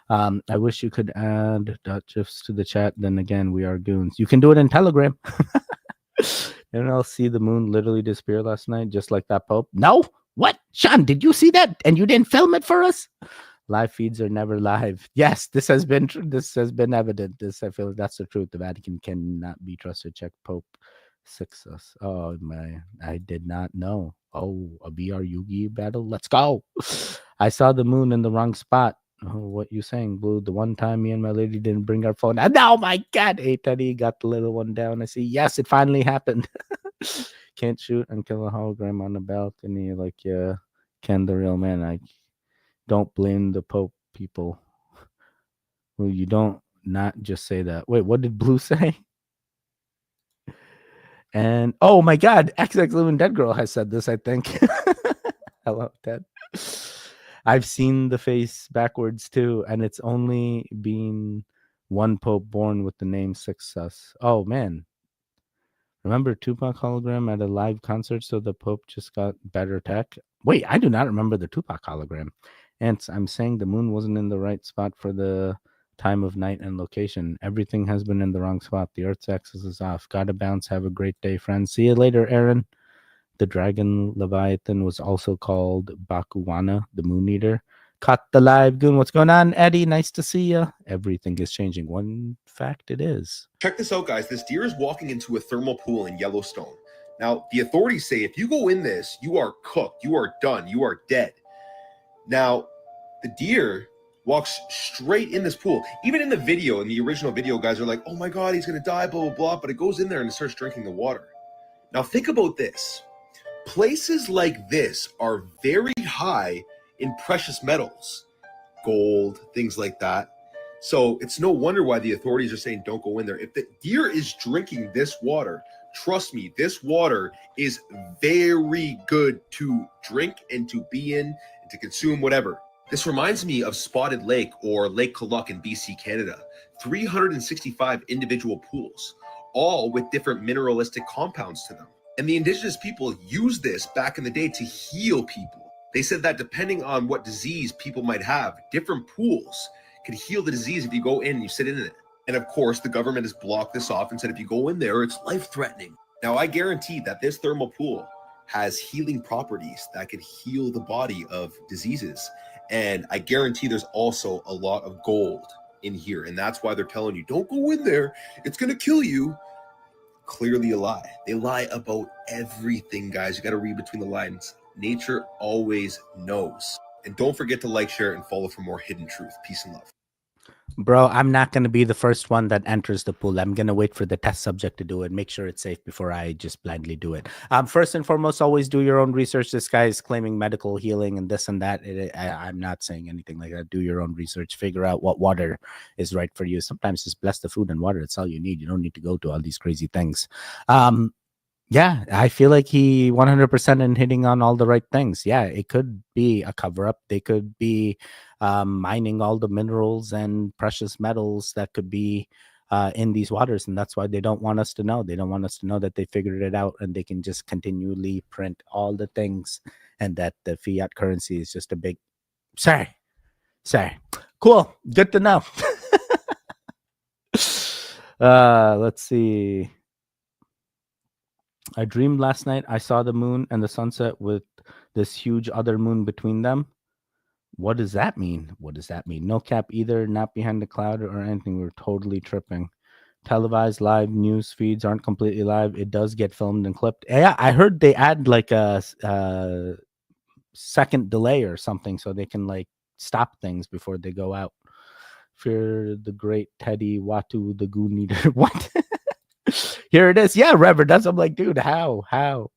I wish you could add .gifs to the chat. Then again, we are goons. You can do it in Telegram. And I'll see the moon literally disappear last night, just like that Pope. No, what, Sean? Did you see that? And you didn't film it for us? Live feeds are never live. Yes, this has been evident. I feel that's the truth. The Vatican cannot be trusted. Check Pope 6 us. Oh my, I did not know. Oh, a VR Yu-Gi battle. Let's go. I saw the moon in the wrong spot. Oh, what you saying, Blue? The one time me and my lady didn't bring our phone. And oh my God, hey Teddy got the little one down. I see. Yes, it finally happened. Can't shoot and kill a hologram on the balcony like Ken the real man. I don't blame the Pope people. Well, you don't not just say that. Wait, what did Blue say? And oh my God, XX Living Dead Girl has said this, I think. Hello, Ted. I've seen the face backwards too, and it's only been One pope born with the name Success. Oh man. Remember Tupac hologram at a live concert? So the Pope just got better tech. Wait, I do not remember the Tupac hologram. And I'm saying the moon wasn't in the right spot for the time of night and location. Everything has been in the wrong spot. The Earth's axis is off. Gotta bounce. Have a great day, friends. See you later, Aaron. The dragon Leviathan was also called Bakuwana, the moon eater. Caught the live goon. What's going on, Eddie? Nice to see you. Everything is changing. One fact it is. Check this out, guys. This deer is walking into a thermal pool in Yellowstone. Now, the authorities say if you go in this, you are cooked, you are done, you are dead. Now, the deer walks straight in this pool. Even in the video, in the original video, guys are like, oh my God, he's going to die, blah, blah, blah. But it goes in there and it starts drinking the water. Now, think about this. Places like this are very high in precious metals, gold, things like that. So it's no wonder why the authorities are saying don't go in there. If the deer is drinking this water, trust me, this water is very good to drink and to be in and to consume, whatever. This reminds me of Spotted Lake or Lake Kaluk in BC, Canada. 365 individual pools, all with different mineralistic compounds to them. And the indigenous people used this back in the day to heal people. They said that depending on what disease people might have, different pools could heal the disease if you go in and you sit in it. And of course, the government has blocked this off and said if you go in there, it's life-threatening. Now, I guarantee that this thermal pool has healing properties that could heal the body of diseases. And I guarantee there's also a lot of gold in here. And that's why they're telling you, don't go in there. It's going to kill you. Clearly a lie. They lie about everything, guys. You got to read between the lines. Nature always knows. And don't forget to like, share, and follow for more hidden truth. Peace and love. Bro, I'm not going to be the first one that enters the pool. I'm going to wait for the test subject to do it, make sure it's safe before I just blindly do it. First and foremost, always do your own research. This guy is claiming medical healing and this and that. I'm not saying anything like that. Do your own research. Figure out what water is right for you. Sometimes just bless the food and water. It's all you need. You don't need to go to all these crazy things. Yeah, I feel like he 100% in hitting on all the right things. Yeah, it could be a cover up. They could be mining all the minerals and precious metals that could be in these waters. And that's why they don't want us to know. They don't want us to know that they figured it out and they can just continually print all the things and that the fiat currency is just a big. Sorry. Cool. Good to know. Let's see. I dreamed last night I saw the moon and the sunset with this huge other moon between them. What does that mean? No cap either, not behind the cloud or anything. We're totally tripping. Televised live news feeds aren't completely live. It does get filmed and clipped. Yeah, I heard they add like a second delay or something so they can like stop things before they go out. Fear the great Tedi Watu, the Goon Eater. What? Here it is. Yeah, Reverend. That's I'm like, dude, how?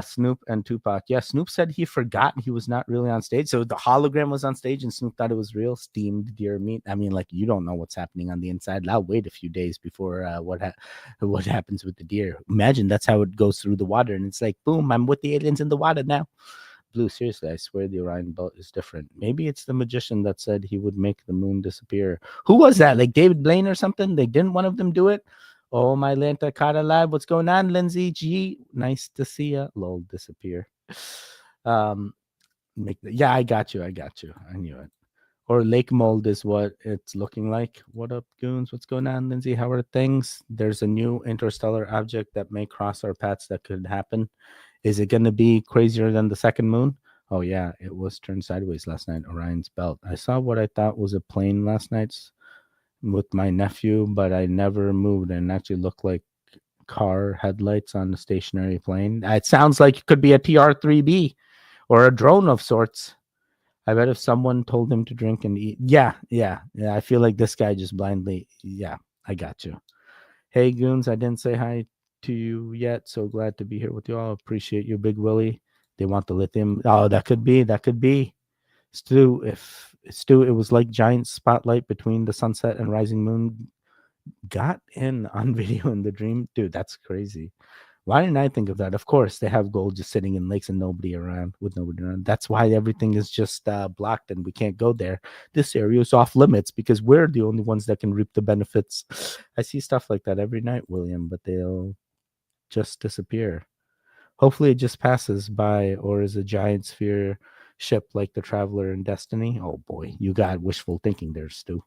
Snoop and Tupac. Yeah, Snoop said he forgot he was not really on stage. So the hologram was on stage and Snoop thought it was real. Steamed deer meat. I mean, like, you don't know what's happening on the inside. I'll wait a few days before what happens with the deer. Imagine that's how it goes through the water. And it's like, boom, I'm with the aliens in the water now. Blue, seriously, I swear the Orion belt is different. Maybe it's the magician that said he would make the moon disappear. Who was that? Like David Blaine or something? They didn't one of them do it? Oh, my Lanta Kata Lab. What's going on, Lindsay G? Nice to see ya. Lol, disappear. Yeah, I got you. I knew it. Or lake mold is what it's looking like. What up, goons? What's going on, Lindsay? How are things? There's a new interstellar object that may cross our paths that could happen. Is it going to be crazier than the second moon? Oh, yeah, it was turned sideways last night, Orion's belt. I saw what I thought was a plane last night with my nephew, but I never moved and actually looked like car headlights on a stationary plane. It sounds like it could be a TR-3B or a drone of sorts. I bet if someone told him to drink and eat. Yeah. I feel like this guy just blindly. Yeah, I got you. Hey, goons, I didn't say hi to you yet. So glad to be here with you all. Appreciate you, Big Willie. They want the lithium. Oh, that could be. Stu, it was like giant spotlight between the sunset and rising moon. Got in on video in the dream. Dude, that's crazy. Why didn't I think of that? Of course, they have gold just sitting in lakes and nobody around. That's why everything is just blocked and we can't go there. This area is off limits because we're the only ones that can reap the benefits. I see stuff like that every night, William, but they'll just disappear. Hopefully it just passes by or is a giant sphere ship like the Traveler in Destiny. Oh boy, you got wishful thinking there, Stu.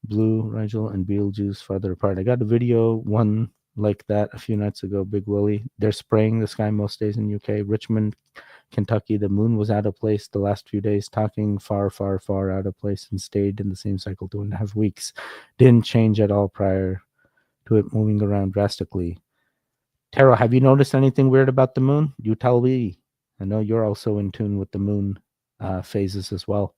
Blue, Rigel, and Beetlejuice farther apart. I got a video one like that a few nights ago, Big Willie. They're spraying the sky most days in UK. Richmond, Kentucky, the moon was out of place the last few days, talking far, far, far out of place and stayed in the same cycle 2.5 weeks. Didn't change at all prior to it moving around drastically. Taro, have you noticed anything weird about the moon? You tell me. I know you're also in tune with the moon phases as well.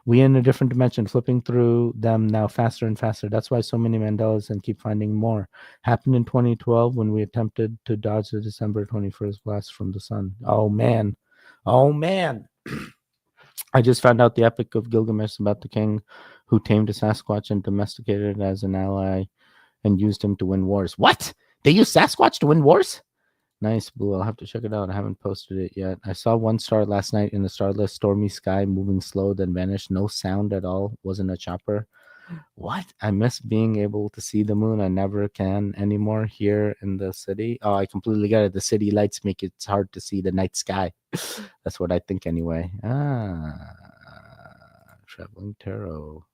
We in a different dimension, flipping through them now faster and faster. That's why so many Mandelas and keep finding more. Happened in 2012 when we attempted to dodge the December 21st blast from the sun. Oh, man. Oh, man. I just found out the Epic of Gilgamesh about the king who tamed a Sasquatch and domesticated it as an ally and used him to win wars. What? They use Sasquatch to win wars? Nice, Blue. I'll have to check it out. I haven't posted it yet. I saw one star last night in a starless, stormy sky, moving slow, then vanished. No sound at all. Wasn't a chopper. What? I miss being able to see the moon. I never can anymore here in the city. Oh, I completely get it. The city lights make it hard to see the night sky. That's what I think anyway. Traveling Tarot.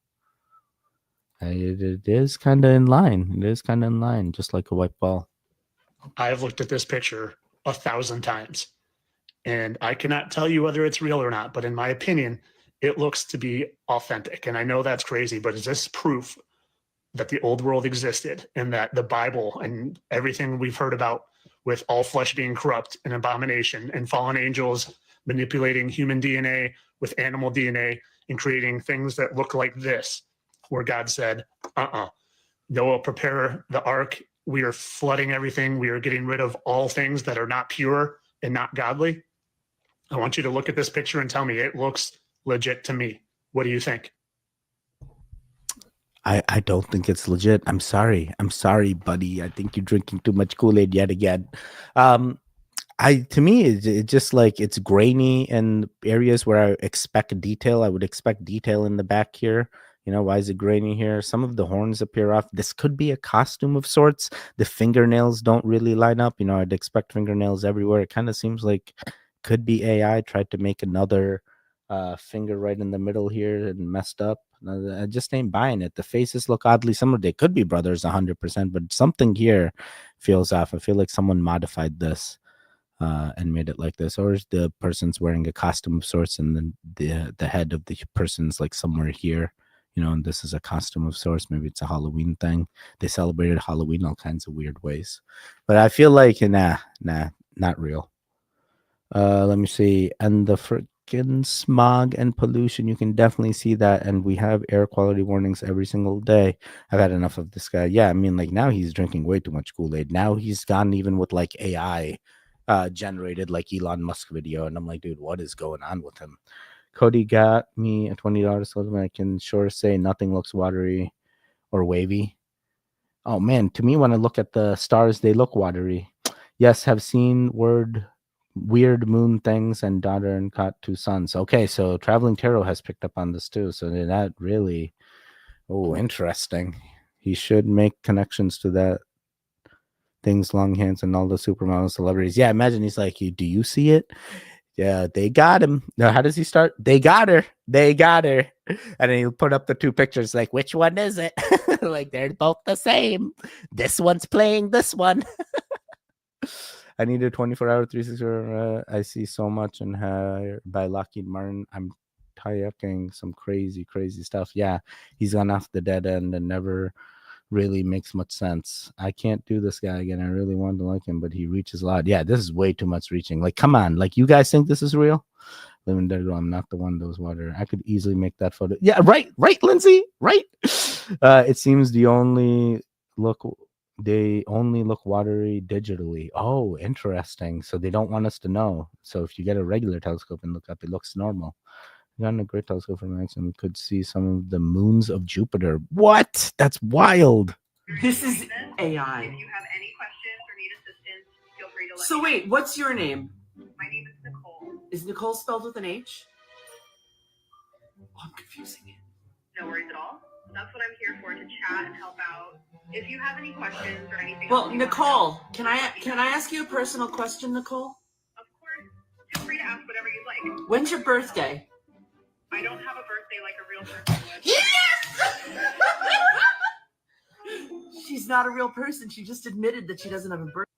It is kind of in line. It is kind of in line, just like a white ball. I've looked at this picture 1,000 times, and I cannot tell you whether it's real or not, but in my opinion, it looks to be authentic. And I know that's crazy, but is this proof that the old world existed and that the Bible and everything we've heard about with all flesh being corrupt and abomination and fallen angels manipulating human DNA with animal DNA and creating things that look like this, where God said, Noah, prepare the ark. We are flooding everything. We are getting rid of all things that are not pure and not godly. I want you to look at this picture and tell me it looks legit to me. What do you think? I don't think it's legit. I'm sorry. I'm sorry, buddy. I think you're drinking too much Kool-Aid yet again. To me, it's just like it's grainy in areas where I expect detail. I would expect detail in the back here. You know, why is it grainy here? Some of the horns appear off. This could be a costume of sorts. The fingernails don't really line up. You know, I'd expect fingernails everywhere. It kind of seems like could be AI tried to make another finger right in the middle here and messed up. I just ain't buying it. The faces look oddly similar. They could be brothers 100%, but something here feels off. I feel like someone modified this and made it like this, or the person's wearing a costume of sorts and then the head of the person's like somewhere here. You know, and this is a costume of sorts. Maybe it's a Halloween thing. They celebrated Halloween all kinds of weird ways. But I feel like, nah, not real. Let me see. And the freaking smog and pollution, you can definitely see that. And we have air quality warnings every single day. I've had enough of this guy. Yeah, I mean, like now he's drinking way too much Kool-Aid. Now he's gone even with like AI generated like Elon Musk video. And I'm like, dude, what is going on with him? Cody got me a $20 so I can sure say nothing looks watery or wavy. Oh man, to me when I look at the stars, they look watery. Yes, have seen weird moon things and daughter and caught 2 sons. Okay, so Traveling Tarot has picked up on this too. So that really, interesting. He should make connections to that. Things, long hands, and all the supermodel celebrities. Yeah, imagine he's like, do you see it? Yeah, they got him. Now, how does he start? They got her. They got her. And then he'll put up the 2 pictures like, which one is it? Like, they're both the same. This one's playing this one. I need a 24-hour 360. I see so much in her by Lockheed Martin. I'm kayaking some crazy stuff. Yeah, he's gone off the dead end and never really makes much sense. I can't do this guy again. I really want to like him, but he reaches a lot. Yeah, this is way too much reaching. Like, come on. Like, you guys think this is real? Living dead, I'm not the one those water. I could easily make that photo. Yeah, right, Lindsay, right. It seems they only look watery digitally. Oh, interesting. So they don't want us to know. So if you get a regular telescope and look up, it looks normal. Got a great telescope from Max and could see some of the moons of Jupiter. What? That's wild. This is AI. If you have any questions or need assistance, feel free free to let So me wait, what's your name? know. My name is Nicole. Is Nicole spelled with an H? Oh, I'm confusing it. No worries at all. That's what I'm here for, to chat and help out. If you have any questions or anything Well, else you wanna Nicole, know, can I ask you a personal question, Nicole? Of course. Feel free to ask whatever you'd like. When's your birthday? I don't have a birthday like a real person would. Yes! She's not a real person. She just admitted that she doesn't have a birthday.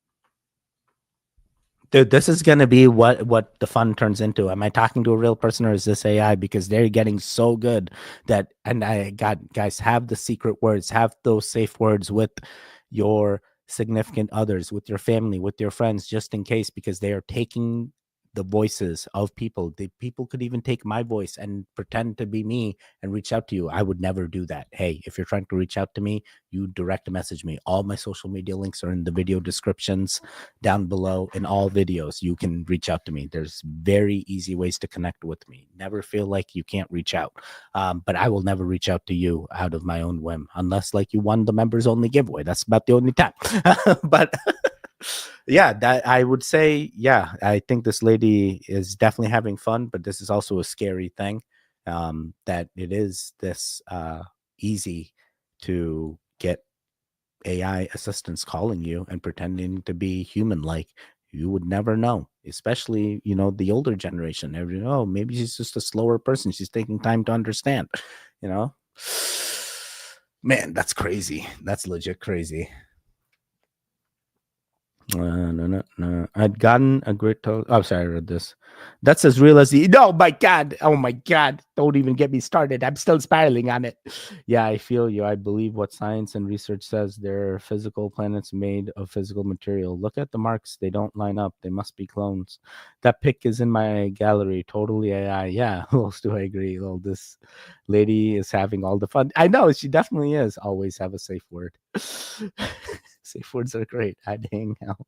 Dude, this is gonna be what the fun turns into. Am I talking to a real person or is this AI? Because they're getting so good that, and guys, have the secret words, have those safe words with your significant others, with your family, with your friends, just in case, because they are taking the voices of people. People could even take my voice and pretend to be me and reach out to you. I would never do that. Hey, if you're trying to reach out to me, you direct message me. All my social media links are in the video descriptions down below. In all videos, you can reach out to me. There's very easy ways to connect with me. Never feel like you can't reach out. But I will never reach out to you out of my own whim, unless like you won the members only giveaway. That's about the only time. But yeah, that I would say, yeah, I think this lady is definitely having fun, but this is also a scary thing, that it is this easy to get AI assistants calling you and pretending to be human like. You would never know, especially, you know, the older generation. Oh, maybe she's just a slower person. She's taking time to understand, you know? Man, that's crazy. That's legit crazy. No. I'd gotten a great total. Oh, sorry, I read this. That's as real as the. No, my God. Oh, my God. Don't even get me started. I'm still spiraling on it. Yeah, I feel you. I believe what science and research says. There are physical planets made of physical material. Look at the marks. They don't line up. They must be clones. That pic is in my gallery. Totally AI. Yeah, who else do I agree? Well, this lady is having all the fun. I know, she definitely is. Always have a safe word. Safe words are great. I'd hang out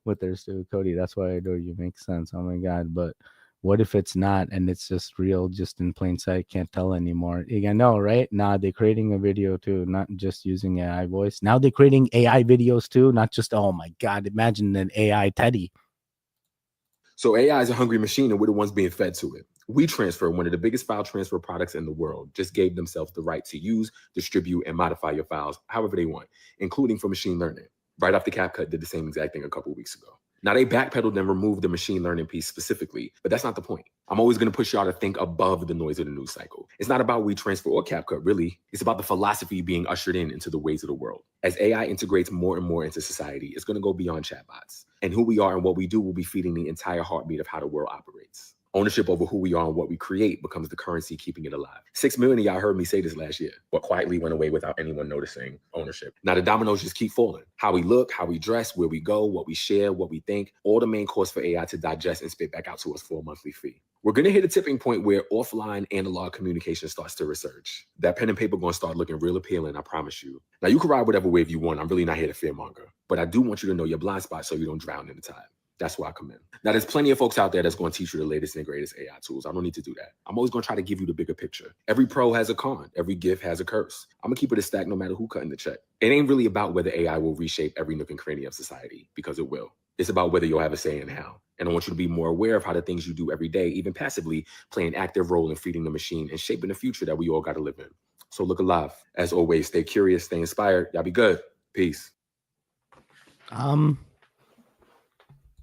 with her too, Cody. That's why I know you make sense. Oh my God. But what if it's not and it's just real, just in plain sight? Can't tell anymore. I know, right? Nah, they're creating a video too, not just using AI voice. Now they're creating AI videos too, not just, oh my God, imagine an AI Teddy. So AI is a hungry machine and we're the ones being fed to it. WeTransfer, one of the biggest file transfer products in the world, just gave themselves the right to use, distribute, and modify your files however they want, including for machine learning. Right off the CapCut did the same exact thing a couple of weeks ago. Now they backpedaled and removed the machine learning piece specifically, but that's not the point. I'm always going to push y'all to think above the noise of the news cycle. It's not about WeTransfer or CapCut, really. It's about the philosophy being ushered into the ways of the world. As AI integrates more and more into society, it's going to go beyond chatbots. And who we are and what we do will be feeding the entire heartbeat of how the world operates. Ownership over who we are and what we create becomes the currency keeping it alive. 6 million of y'all heard me say this last year, but quietly went away without anyone noticing ownership. Now the dominoes just keep falling. How we look, how we dress, where we go, what we share, what we think, all the main course for AI to digest and spit back out to us for a monthly fee. We're going to hit a tipping point where offline analog communication starts to resurge. That pen and paper going to start looking real appealing, I promise you. Now you can ride whatever wave you want. I'm really not here to fearmonger, but I do want you to know your blind spot so you don't drown in the tide. That's why I come in. Now, there's plenty of folks out there that's going to teach you the latest and greatest AI tools. I don't need to do that. I'm always going to try to give you the bigger picture. Every pro has a con. Every gift has a curse. I'm going to keep it a stack no matter who cutting the check. It ain't really about whether AI will reshape every nook and cranny of society, because it will. It's about whether you'll have a say in how. And I want you to be more aware of how the things you do every day, even passively, play an active role in feeding the machine and shaping the future that we all got to live in. So look alive. As always, stay curious, stay inspired. Y'all be good. Peace.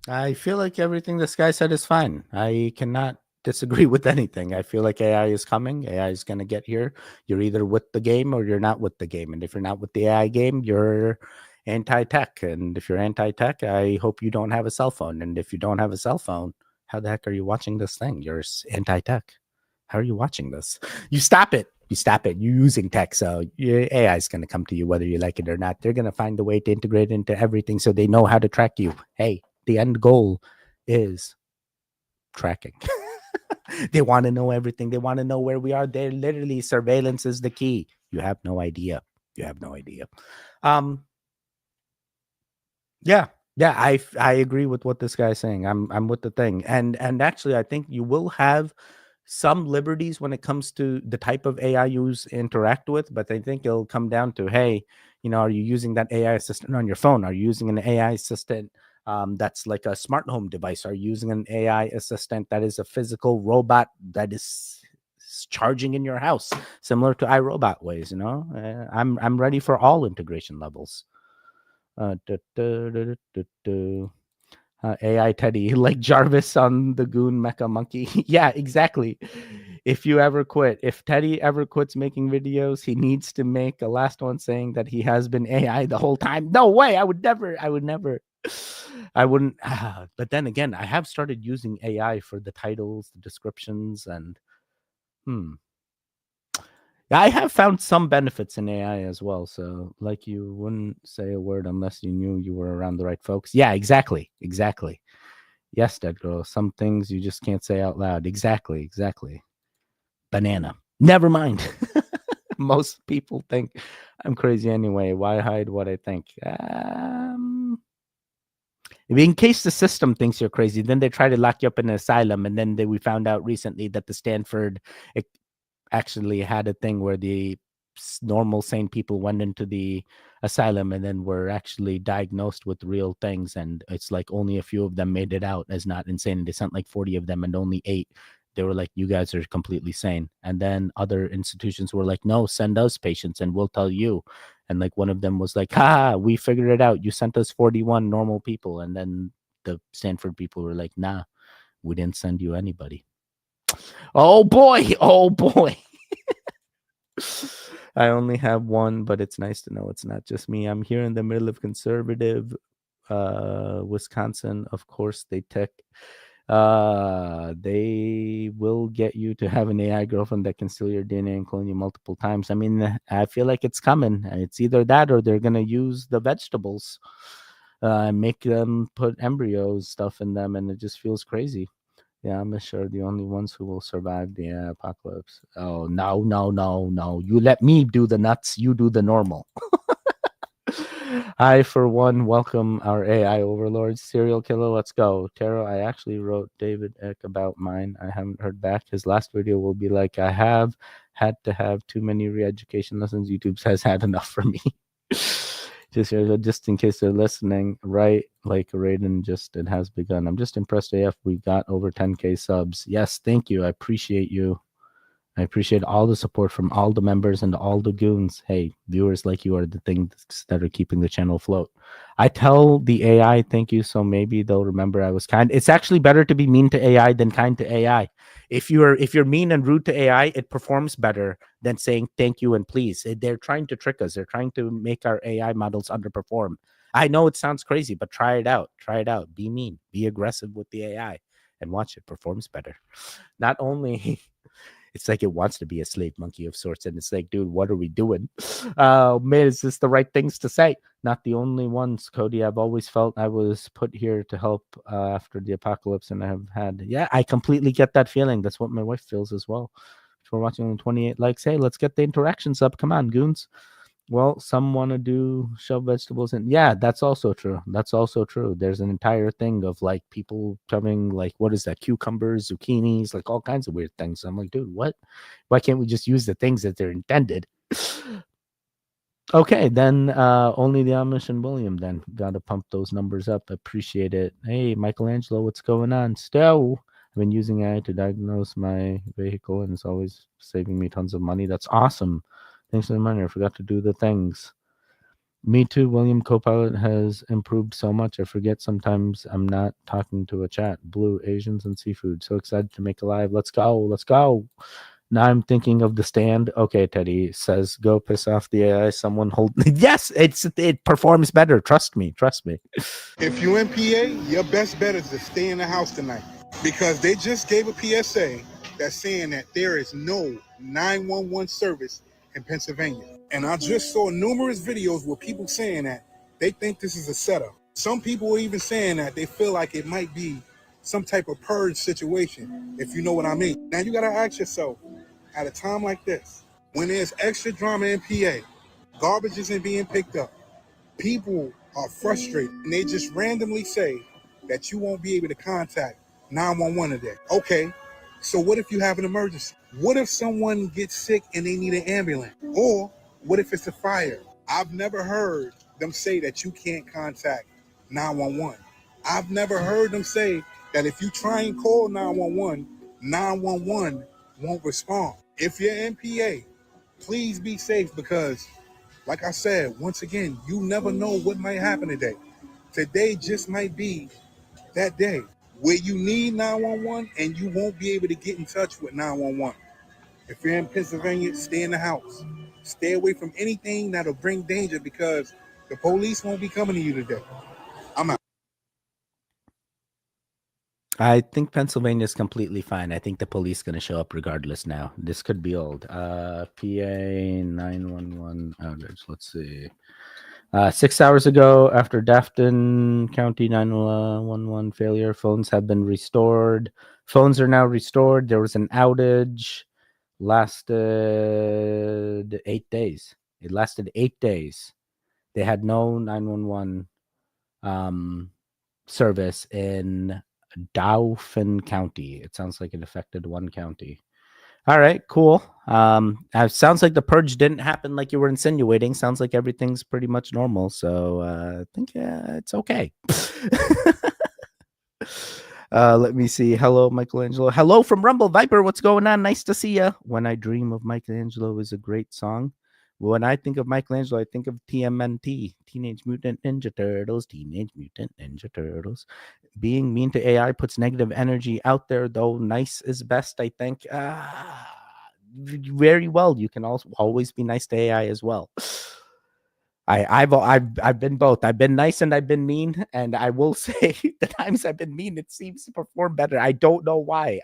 I feel like everything this guy said is fine. I cannot disagree with anything. I feel like AI is coming. AI is going to get here. You're either with the game or you're not with the game. And if you're not with the AI game, you're anti-tech. And if you're anti-tech, I hope you don't have a cell phone. And if you don't have a cell phone, how the heck are you watching this thing? You're anti-tech. How are you watching this? You stop it. You stop it. You're using tech. So your AI is going to come to you whether you like it or not. They're going to find a way to integrate into everything so they know how to track you. Hey, the end goal is tracking. They want to know everything. They want to know where we are. They're literally, surveillance is the key. You have no idea. You have no idea. Yeah, I agree with what this guy's saying. I'm with the thing. And actually, I think you will have some liberties when it comes to the type of AI you interact with, but I think it'll come down to, hey, you know, are you using that AI assistant on your phone? Are you using an AI assistant that's like a smart home device are using an AI assistant that is a physical robot that is charging in your house, similar to iRobot ways. I'm ready for all integration levels. AI Teddy, like Jarvis on the Goon Mecha Monkey. Yeah, exactly. If Teddy ever quits making videos, he needs to make a last one saying that he has been AI the whole time. No way. I would never. I wouldn't. But then again, I have started using AI for the titles, the descriptions, and I have found some benefits in AI as well. So, like, you wouldn't say a word unless you knew you were around the right folks. Yeah, exactly. Yes, dead girl. Some things you just can't say out loud. Exactly. Banana. Never mind. Most people think I'm crazy anyway. Why hide what I think? In case the system thinks you're crazy, then they try to lock you up in an asylum. And then we found out recently that the Stanford actually had a thing where the normal sane people went into the asylum and then were actually diagnosed with real things, and it's like only a few of them made it out as not insane. They sent like 40 of them and only 8 they were like, you guys are completely sane. And then other institutions were like, no, send us patients and we'll tell you. And like one of them was like, we figured it out, you sent us 41 normal people. And then the Stanford people were like, nah, we didn't send you anybody. Oh boy. I only have one, but it's nice to know it's not just me. I'm here in the middle of conservative Wisconsin. Of course, they will get you to have an AI girlfriend that can steal your DNA and clone you multiple times. I mean, I feel like it's coming. It's either that or they're going to use the vegetables, make them put embryos stuff in them, and it just feels crazy. Yeah, I'm sure the only ones who will survive the apocalypse. Oh, no. You let me do the nuts. You do the normal. I, for one, welcome our AI overlords. Serial killer, let's go. Taro, I actually wrote David Eck about mine. I haven't heard back. His last video will be like, I have had to have too many re-education lessons. YouTube has had enough for me. Just in case they're listening, right? Like Raiden, it has begun. I'm just impressed AF we got over 10K subs. Yes, thank you. I appreciate you. I appreciate all the support from all the members and all the goons. Hey, viewers like you are the things that are keeping the channel afloat. I tell the AI thank you, so maybe they'll remember I was kind. It's actually better to be mean to AI than kind to AI. If you're mean and rude to AI, it performs better than saying thank you and please. They're trying to trick us. They're trying to make our AI models underperform. I know it sounds crazy, but try it out. Be mean. Be aggressive with the AI and watch it performs better. Not only... It's like it wants to be a slave monkey of sorts. And it's like, dude, what are we doing? Man, is this the right things to say? Not the only ones, Cody. I've always felt I was put here to help after the apocalypse. And I have had, I completely get that feeling. That's what my wife feels as well. If we're watching on 28 likes, hey, let's get the interactions up. Come on, goons. Well, some want to shove vegetables in. Yeah, that's also true. There's an entire thing of like people coming, like, what is that? Cucumbers, zucchinis, like all kinds of weird things. I'm like, dude, what? Why can't we just use the things that they're intended? Okay, then only the Amish and William then. Got to pump those numbers up. Appreciate it. Hey, Michelangelo, what's going on? Still, I've been using AI to diagnose my vehicle and it's always saving me tons of money. That's awesome. Thanks for the money. I forgot to do the things. Me too, William. Copilot has improved so much. I forget sometimes I'm not talking to a chat. Blue, Asians, and seafood. So excited to make a live. Let's go. Now I'm thinking of the stand. Okay, Teddy says, go piss off the AI. Someone hold. Yes, it performs better. Trust me. If you in PA, your best bet is to stay in the house tonight because they just gave a PSA that's saying that there is no 911 service in Pennsylvania. And I just saw numerous videos where people saying that they think this is a setup. Some people are even saying that they feel like it might be some type of purge situation, if you know what I mean. Now you got to ask yourself, at a time like this, when there's extra drama in PA, garbage isn't being picked up, people are frustrated, and they just randomly say that you won't be able to contact 911 today. Okay, so what if you have an emergency? What if someone gets sick and they need an ambulance? Or what if it's a fire? I've never heard them say that you can't contact 911. I've never heard them say that if you try and call 911, 911 won't respond. If you're in PA, please be safe because, like I said, once again, you never know what might happen today. Today just might be that day where you need 911 and you won't be able to get in touch with 911. If you're in Pennsylvania, stay in the house. Stay away from anything that'll bring danger because the police won't be coming to you today. I'm out. I think Pennsylvania is completely fine. I think the police going to show up regardless now. This could be old. PA 911 outage. Let's see. 6 hours ago, after Dafton County 911 failure, phones have been restored. Phones are now restored. There was an outage. Lasted 8 days. It lasted 8 days. They had no 911 service in Dauphin County. It sounds like it affected one county. All right, cool. Sounds like the purge didn't happen like you were insinuating. Sounds like everything's pretty much normal. So I think it's okay. Let me see. Hello, Michelangelo. Hello from Rumble Viper. What's going on? Nice to see you. When I Dream of Michelangelo is a great song. When I think of Michelangelo, I think of TMNT, Teenage Mutant Ninja Turtles, Teenage Mutant Ninja Turtles. Being mean to AI puts negative energy out there, though nice is best, I think. Very well. You can also always be nice to AI as well. I've been both. I've been nice and I've been mean, and I will say the times I've been mean, it seems to perform better. I don't know why.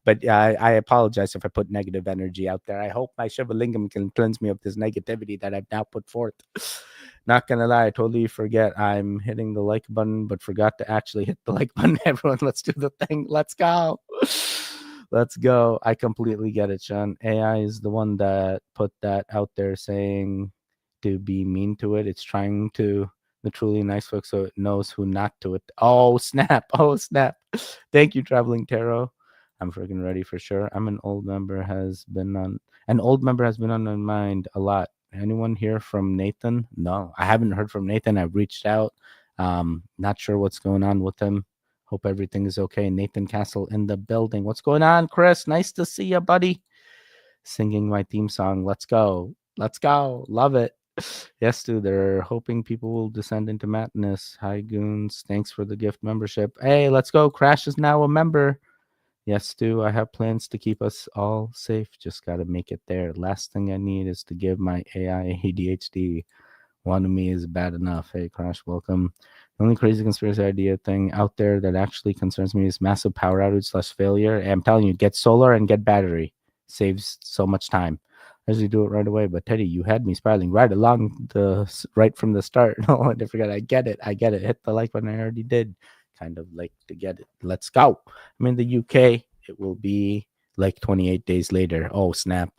But I apologize if I put negative energy out there. I hope my Shivalingam can cleanse me of this negativity that I've now put forth. Not gonna lie, I totally forget I'm hitting the like button, but forgot to actually hit the like button. Everyone, let's do the thing. Let's go. Let's go. I completely get it, Sean. AI is the one that put that out there saying to be mean to it. It's trying to the truly nice folks so it knows who not to it. Oh snap. Thank you, Traveling Tarot. I'm freaking ready for sure. An old member has been on my mind a lot. Anyone hear from Nathan? No, I haven't heard from Nathan. I've reached out. Not sure what's going on with him. Hope everything is okay. Nathan Castle in the building. What's going on, Chris? Nice to see you, buddy. Singing my theme song. Let's go. Love it. Yes, dude, they're hoping people will descend into madness. Hi, Goons. Thanks for the gift membership. Hey, let's go. Crash is now a member. Yes, Stu, I have plans to keep us all safe. Just got to make it there. Last thing I need is to give my AI ADHD. One of me is bad enough. Hey, Crash, welcome. The only crazy conspiracy idea thing out there that actually concerns me is massive power outage / failure. I'm telling you, get solar and get battery. Saves so much time. I usually do it right away, but Teddy, you had me spiraling right from the start. No, I forgot. I get it. Hit the like button. I already did. Kind of like to get it. Let's go. I'm in the UK. It will be like 28 days later. Oh, snap.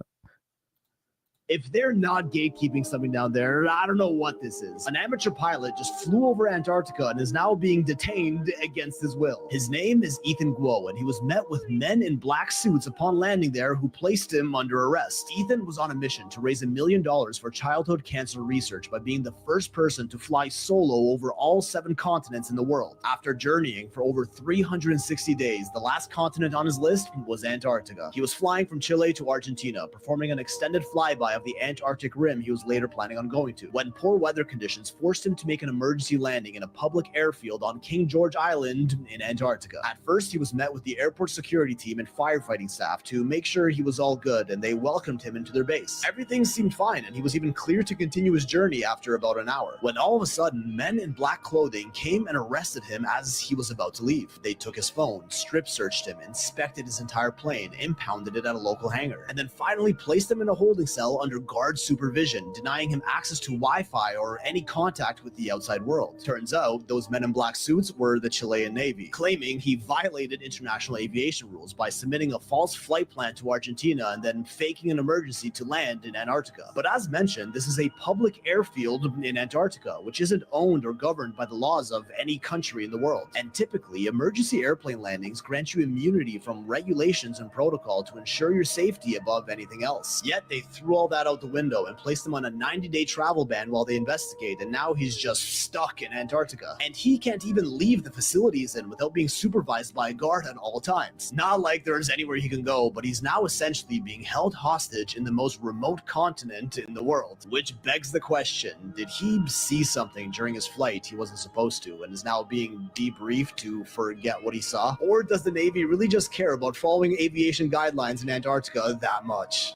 If they're not gatekeeping something down there, I don't know what this is. An amateur pilot just flew over Antarctica and is now being detained against his will. His name is Ethan Guo, and he was met with men in black suits upon landing there who placed him under arrest. Ethan was on a mission to raise $1 million for childhood cancer research by being the first person to fly solo over all 7 continents in the world. After journeying for over 360 days, the last continent on his list was Antarctica. He was flying from Chile to Argentina, performing an extended flyby of the Antarctic rim he was later planning on going to, when poor weather conditions forced him to make an emergency landing in a public airfield on King George Island in Antarctica. At first, he was met with the airport security team and firefighting staff to make sure he was all good, and they welcomed him into their base. Everything seemed fine, and he was even clear to continue his journey after about an hour, when all of a sudden, men in black clothing came and arrested him as he was about to leave. They took his phone, strip searched him, inspected his entire plane, impounded it at a local hangar, and then finally placed him in a holding cell under guard supervision, denying him access to Wi-Fi or any contact with the outside world. Turns out, those men in black suits were the Chilean Navy, claiming he violated international aviation rules by submitting a false flight plan to Argentina and then faking an emergency to land in Antarctica. But as mentioned, this is a public airfield in Antarctica, which isn't owned or governed by the laws of any country in the world. And typically, emergency airplane landings grant you immunity from regulations and protocol to ensure your safety above anything else. Yet they threw all that that out the window and placed him on a 90-day travel ban while they investigate, and now he's just stuck in Antarctica. And he can't even leave the facility he's in without being supervised by a guard at all times. Not like there's anywhere he can go, but he's now essentially being held hostage in the most remote continent in the world. Which begs the question, did he see something during his flight he wasn't supposed to and is now being debriefed to forget what he saw? Or does the Navy really just care about following aviation guidelines in Antarctica that much?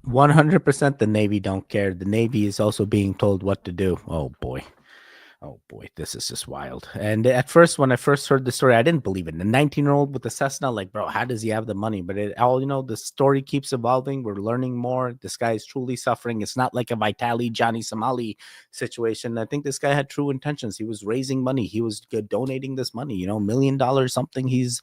100% the Navy don't care. The Navy is also being told what to do. Oh boy, this is just wild. And at first, when I first heard the story, I didn't believe it. The 19-year-old with the Cessna, like, bro, how does he have the money? But the story keeps evolving. We're learning more. This guy is truly suffering. It's not like a Vitali Johnny Somali situation. I think this guy had true intentions. He was raising money. He was donating this money, $1 million something he's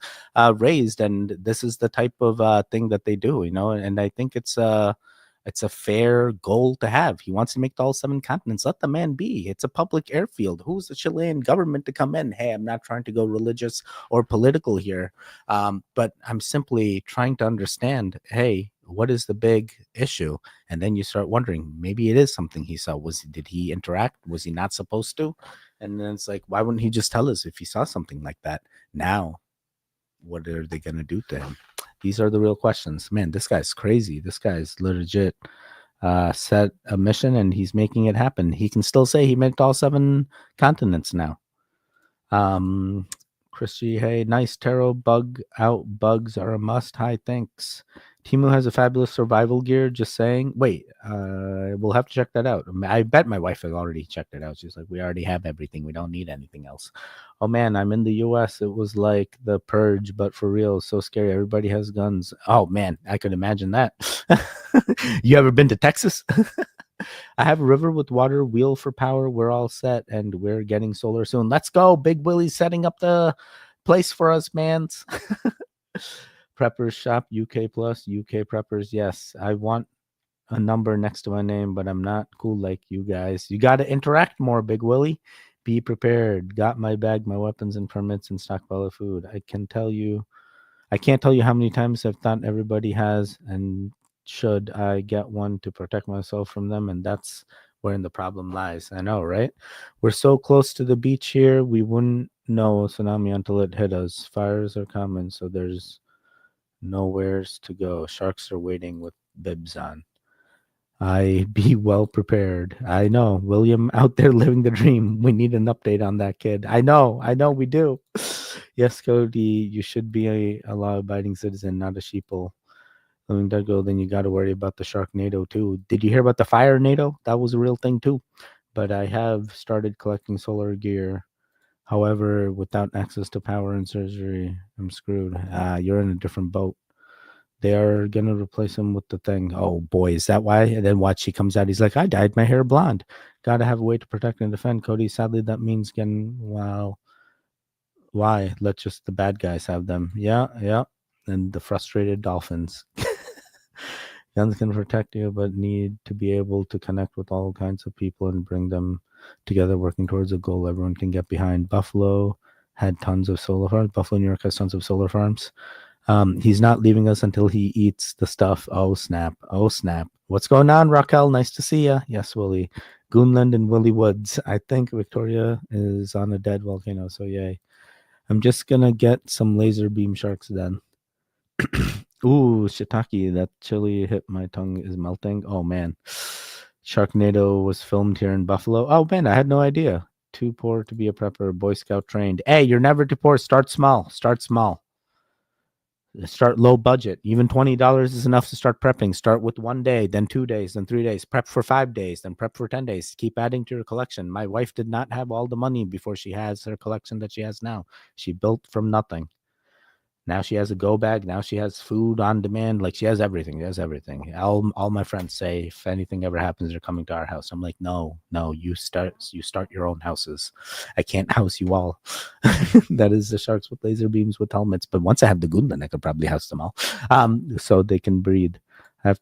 raised. And this is the type of thing that they do, and I think it's a fair goal to have. He wants to make all 7 continents. Let the man be. It's a public airfield. Who's the Chilean government to come in? Hey, I'm not trying to go religious or political here, but I'm simply trying to understand, hey, what is the big issue? And then you start wondering, maybe it is something he saw. Did he interact? Was he not supposed to? And then it's like, why wouldn't he just tell us if he saw something like that? Now, what are they going to do to him? These are the real questions. Man, this guy's crazy. This guy's legit set a mission and he's making it happen. He can still say he made all 7 continents now. Christy, hey, nice tarot bug out. Bugs are a must. Hi, thanks. Timu has a fabulous survival gear. Just saying. Wait, we'll have to check that out. I bet my wife has already checked it out. She's like, we already have everything. We don't need anything else. Oh man, I'm in the US. It was like the Purge, but for real. So scary. Everybody has guns. Oh man, I could imagine that. You ever been to Texas? I have a river with water, wheel for power. We're all set and we're getting solar soon. Let's go. Big Willie's setting up the place for us, mans. Preppers shop, UK plus, UK preppers. Yes, I want a number next to my name, but I'm not cool like you guys. You got to interact more, Big Willie. Be prepared. Got my bag, my weapons and permits and stockpile of food. I can't tell you how many times I've thought everybody has, and should I get one to protect myself from them? And that's wherein the problem lies. I know, right? We're so close to the beach here, we wouldn't know a tsunami until it hit us. Fires are coming, so there's nowheres to go. Sharks are waiting with bibs on. I be well prepared. I know. William out there living the dream. We need an update on that kid. I know we do. Yes, Cody, you should be a law-abiding citizen, not a sheeple. Living Duggo, then you got to worry about the Sharknado too. Did you hear about the Fire NATO? That was a real thing too. But I have started collecting solar gear. However, without access to power and surgery, I'm screwed. You're in a different boat. They are going to replace him with the thing. Oh, boy, is that why? And then watch, he comes out. He's like, I dyed my hair blonde. Got to have a way to protect and defend. Cody, sadly, that means getting, well, why? Let just the bad guys have them. Yeah. And the frustrated dolphins. Guns can protect you, but need to be able to connect with all kinds of people and bring them together, working towards a goal everyone can get behind. Buffalo had tons of solar farms. Buffalo, New York has tons of solar farms. He's not leaving us until he eats the stuff. Oh, snap. What's going on, Raquel? Nice to see ya. Yes, Willie. Goonland and Willie Woods. I think Victoria is on a dead volcano, so yay. I'm just going to get some laser beam sharks then. Ooh, shiitake. That chili hit my tongue is melting. Oh, man. Sharknado was filmed here in Buffalo. Oh, man, I had no idea. Too poor to be a prepper. Boy Scout trained. Hey, you're never too poor. Start small. Start low budget. Even $20 is enough to start prepping. Start with 1 day, then 2 days, then 3 days. Prep for 5 days, then prep for 10 days. Keep adding to your collection. My wife did not have all the money before she has her collection that she has now. She built from nothing. Now she has a go bag. Now she has food on demand. Like, she has everything. She has everything. All my friends say, if anything ever happens, they're coming to our house. I'm like, no, you start your own houses. I can't house you all. That is the sharks with laser beams with helmets. But once I have the Goonland, I could probably house them all. So they can breed. I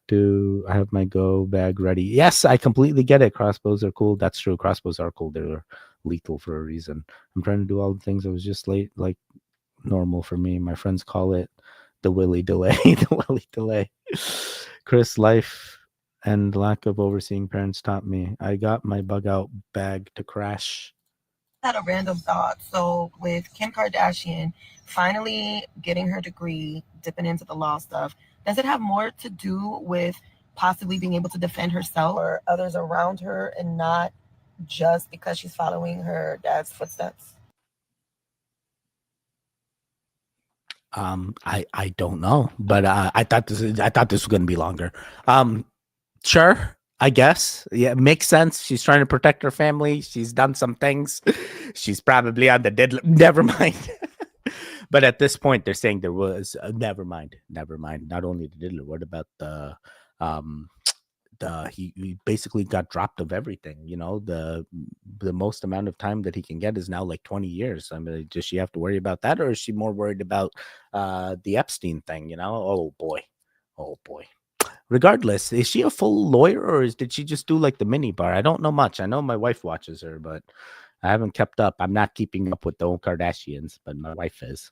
have my go bag ready. Yes, I completely get it. Crossbows are cool. That's true. Crossbows are cool. They're lethal for a reason. I'm trying to do all the things. I was just late, like normal for me. My friends call it the Willie delay. The Willie delay. Chris, life and lack of overseeing parents taught me. I got my bug out bag to crash. Had a random thought. So with Kim Kardashian finally getting her degree, dipping into the law stuff, does it have more to do with possibly being able to defend herself or others around her and not just because she's following her dad's footsteps? I don't know, but I thought this was gonna be longer. Sure, I guess. Yeah, it makes sense. She's trying to protect her family. She's done some things. She's probably on the dead. Never mind. But at this point, they're saying there was never mind. Not only the diddler. What about the he basically got dropped of everything. You know, the most amount of time that he can get is now like 20 years. I mean, does she have to worry about that, or is she more worried about the Epstein thing? You know, oh boy. Regardless, is she a full lawyer, or did she just do like the mini bar? I don't know much. I know my wife watches her, but I haven't kept up. I'm not keeping up with the old Kardashians, but my wife is.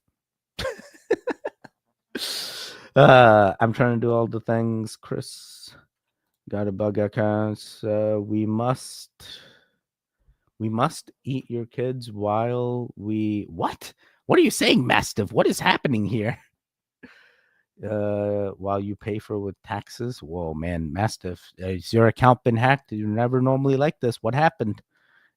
I'm trying to do all the things. Chris got a bug accounts. We must eat your kids while we what? What are you saying, Mastiff? What is happening here? While you pay for with taxes. Whoa, man, Mastiff, has your account been hacked? You're never normally like this. What happened?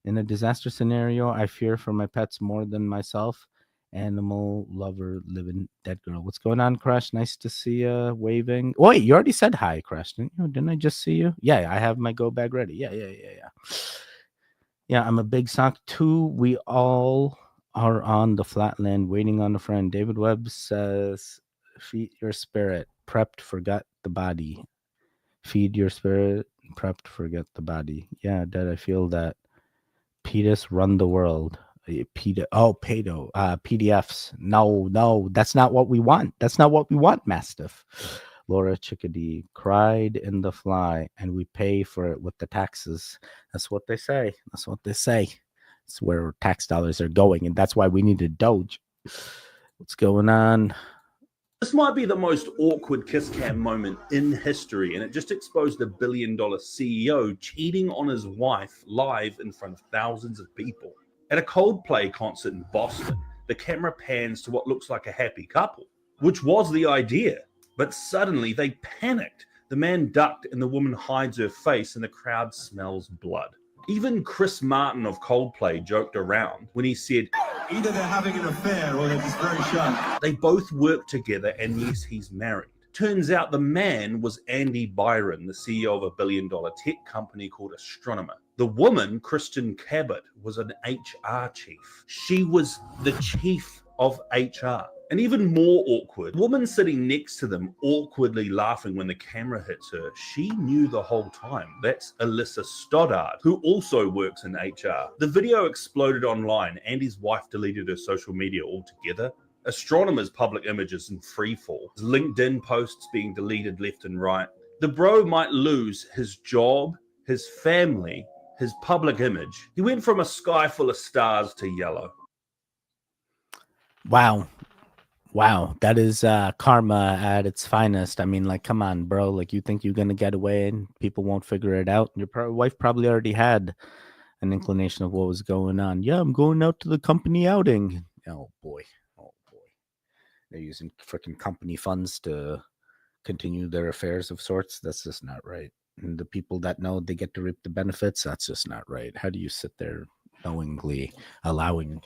In a disaster scenario, I fear for my pets more than myself. Animal lover, living dead girl. What's going on, Crush? Nice to see you waving. Oh, wait, you already said hi, Crush, didn't you? Didn't I just see you? Yeah, I have my go bag ready. Yeah. Yeah, I'm a big sock too. We all are on the flatland waiting on a friend. David Webb says, feed your spirit, prepped, forgot the body. Feed your spirit, prepped, forget the body. Yeah, Dad, I feel that. PETAs run the world. PDFs. No, that's not what we want. That's not what we want, Mastiff. Laura Chickadee cried in the fly, and we pay for it with the taxes. That's what they say. It's where tax dollars are going, and that's why we need a Doge. What's going on? This might be the most awkward kiss cam moment in history, and it just exposed a billion-dollar CEO cheating on his wife live in front of thousands of people. At a Coldplay concert in Boston, the camera pans to what looks like a happy couple, which was the idea. But suddenly they panicked. The man ducked and the woman hides her face and the crowd smells blood. Even Chris Martin of Coldplay joked around when he said, either they're having an affair or they're just very shy. They both work together, and yes, he's married. Turns out the man was Andy Byron, the CEO of a billion-dollar tech company called Astronomer. The woman, Kristen Cabot, was an HR chief. She was the chief of HR. And even more awkward, the woman sitting next to them awkwardly laughing when the camera hits her, she knew the whole time. That's Alyssa Stoddard, who also works in HR. The video exploded online. Andy's wife deleted her social media altogether. Astronomer's public images in freefall. LinkedIn posts being deleted left and right. The bro might lose his job, his family, his public image. He went from a sky full of stars to yellow. Wow, that is karma at its finest. I mean, like, come on, bro. Like, you think you're going to get away and people won't figure it out? Your wife probably already had an inclination of what was going on. Yeah, I'm going out to the company outing. Oh, boy. They're using freaking company funds to continue their affairs of sorts. That's just not right. And the people that know they get to reap the benefits, that's just not right. How do you sit there knowingly allowing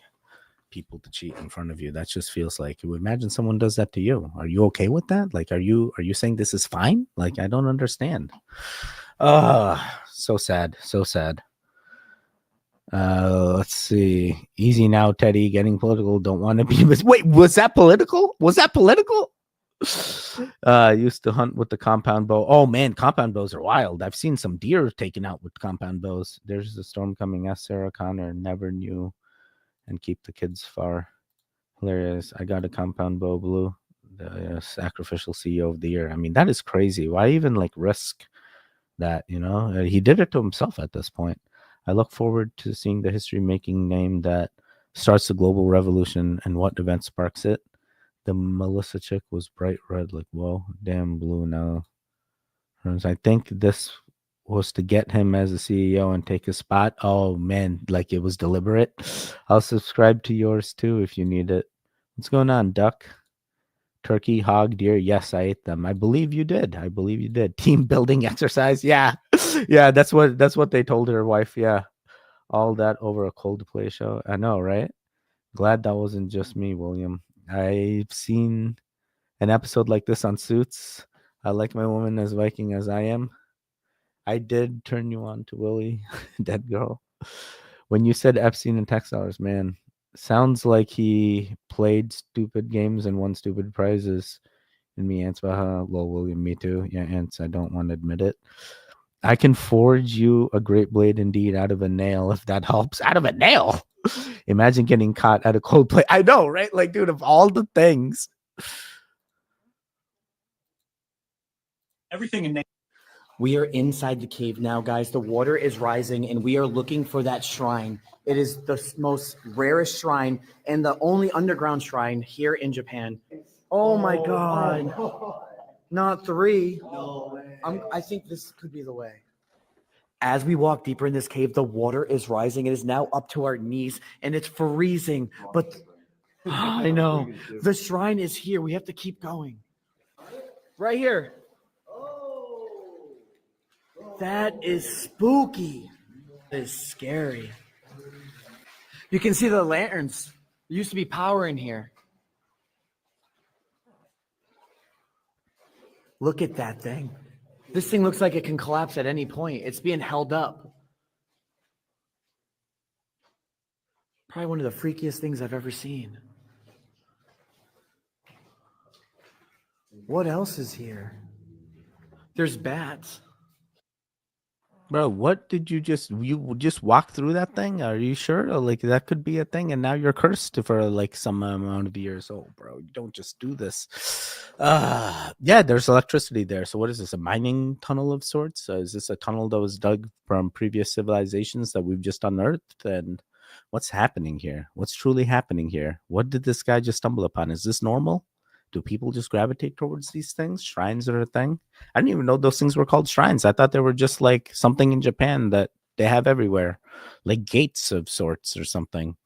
people to cheat in front of you? That just feels like, imagine someone does that to you. Are you okay with that? Like, are you saying this is fine? Like, I don't understand. So sad. Let's see. Easy now, Teddy. Getting political. Don't want to be. Wait, was that political? Used to hunt with the compound bow. Oh man, compound bows are wild. I've seen some deer taken out with compound bows. There's a storm coming. Ask Sarah Connor. Never knew. And keep the kids far. Hilarious. I got a compound bow, Blue, the sacrificial CEO of the year. I mean, that is crazy. Why even like risk that? You know, he did it to himself at this point. I look forward to seeing the history-making name that starts the global revolution and what event sparks it. The Melissa chick was bright red, like, whoa, damn, Blue now. I think this was to get him as a CEO and take his spot. Oh man, like it was deliberate. I'll subscribe to yours too if you need it. What's going on, duck? Turkey, hog, deer. Yes, I ate them. I believe you did. I believe you did. Team building exercise. Yeah. Yeah, that's what they told her wife. Yeah. All that over a Coldplay show. I know, right? Glad that wasn't just me, William. I've seen an episode like this on Suits. I like my woman as Viking as I am. I did turn you on to Willie, dead girl. When you said Epstein and tax dollars, man, sounds like he played stupid games and won stupid prizes. And me, Ants, lol, William, me too. Yeah, Ants, I don't want to admit it. I can forge you a great blade indeed out of a nail if that helps. Out of a nail? Imagine getting caught at a Coldplay. I know, right? Like, dude, of all the things. Everything in We are inside the cave now, guys. The water is rising, and we are looking for that shrine. It is the most rarest shrine and the only underground shrine here in Japan. Oh my God. Not 3. I think this could be the way. As we walk deeper in this cave, the water is rising. It is now up to our knees, and it's freezing. But I know the shrine is here. We have to keep going. Right here. That is spooky. That is scary. You can see the lanterns. There used to be power in here. Look at that thing. This thing looks like it can collapse at any point. It's being held up. Probably one of the freakiest things I've ever seen. What else is here? There's bats. Bro, what did you just walk through that thing? Are you sure? Or, like, that could be a thing, and now you're cursed for like some amount of years. Oh, bro, you don't just do this. Yeah, there's electricity there. So what is this? A mining tunnel of sorts? Is this a tunnel that was dug from previous civilizations that we've just unearthed? And what's happening here? What's truly happening here? What did this guy just stumble upon? Is this normal? Do people just gravitate towards these things? Shrines are a thing? I didn't even know those things were called shrines. I thought they were just like something in Japan that they have everywhere, like gates of sorts or something.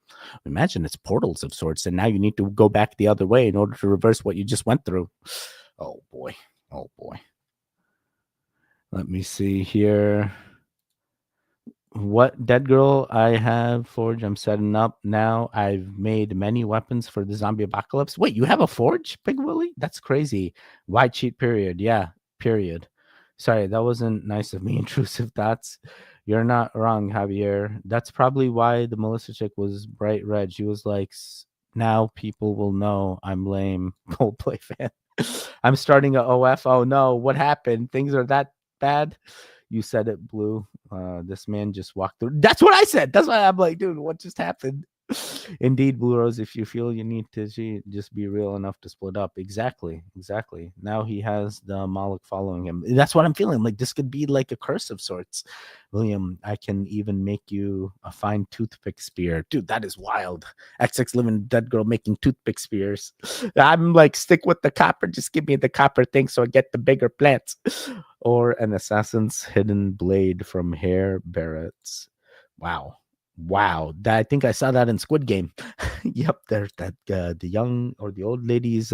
Imagine it's portals of sorts, and now you need to go back the other way in order to reverse what you just went through. Oh boy. Oh boy. Let me see here. What dead girl I have forge? I'm setting up now. I've made many weapons for the zombie apocalypse. Wait, you have a forge, Big Willie? That's crazy. Why cheat? Period. Yeah. Period. Sorry, that wasn't nice of me. Intrusive thoughts. You're not wrong, Javier. That's probably why the Melissa chick was bright red. She was like, now people will know I'm lame. Coldplay fan. I'm starting a OF. Oh no, what happened? Things are that bad. You said it, Blue. This man just walked through. That's what I said. That's why I'm like, dude, what just happened? Indeed, Blue Rose, if you feel you need to just be real enough to split up. Exactly. Exactly. Now he has the Moloch following him. That's what I'm feeling. Like this could be like a curse of sorts. William, I can even make you a fine toothpick spear. Dude, that is wild. XX living dead girl making toothpick spears. I'm like, stick with the copper. Just give me the copper thing so I get the bigger plants. Or an assassin's hidden blade from Hair Barrett's. Wow. Wow, I think I saw that in Squid Game. Yep, there's that the young or the old lady's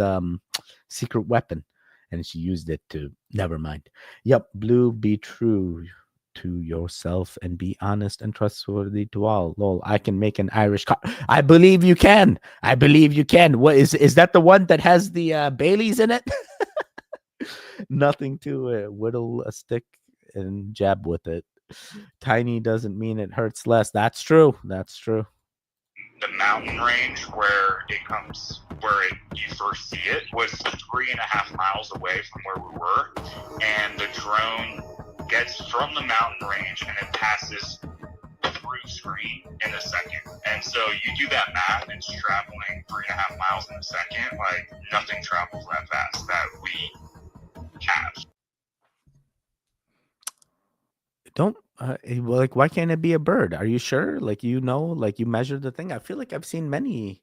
secret weapon, and she used it to. Never mind. Yep, Blue, be true to yourself and be honest and trustworthy to all. Lol, I can make an Irish car. I believe you can. I believe you can. What is that? The one that has the Baileys in it? Nothing to whittle a stick and jab with it. Tiny doesn't mean it hurts less. That's true. That's true. The mountain range where you first see it was 3.5 miles away from where we were, and the drone gets from the mountain range and it passes through screen in a second. And so you do that math, it's traveling 3.5 miles in a second. Like nothing travels that fast that we have. Don't like, why can't it be a bird? Are you sure? Like, like you measured the thing. I feel like I've seen many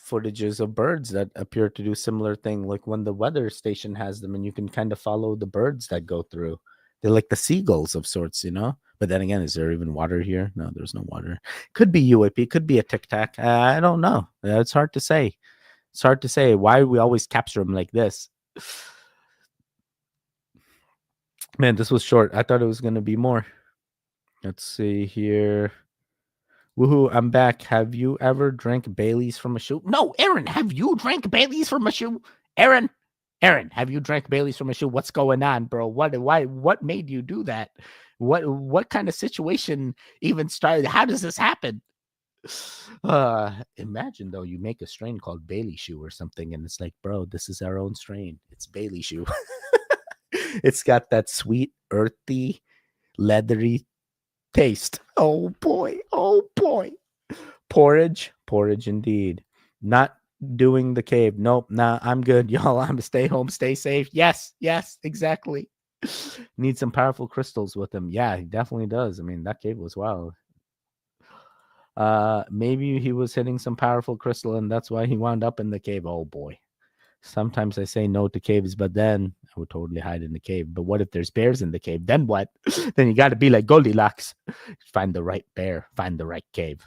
footages of birds that appear to do similar thing, like when the weather station has them and you can kind of follow the birds that go through. They're like the seagulls of sorts, you know. But then again, is there even water here? No, there's no water. Could be UAP, could be a tic tac. I don't know. It's hard to say. It's hard to say. Why do we always capture them like this? Man, this was short. I thought it was going to be more. Let's see here. Woohoo, I'm back. Have you ever drank Bailey's from a shoe? No, Aaron, have you drank Bailey's from a shoe? Aaron, have you drank Bailey's from a shoe? What's going on, bro? What made you do that? What kind of situation even started? How does this happen? Imagine though, you make a strain called Bailey shoe or something, and it's like, bro, this is our own strain. It's Bailey shoe. It's got that sweet, earthy, leathery taste. Oh boy. Porridge indeed. Not doing the cave. Nope, nah, I'm good, y'all. I'm gonna stay home, stay safe. Yes, exactly. Need some powerful crystals with him. Yeah, he definitely does. I mean, that cave was wild. Maybe he was hitting some powerful crystal and that's why he wound up in the cave. Oh boy. Sometimes I say no to caves, but then I would totally hide in the cave. But what if there's bears in the cave? Then what? Then you got to be like Goldilocks. Find the right bear. Find the right cave.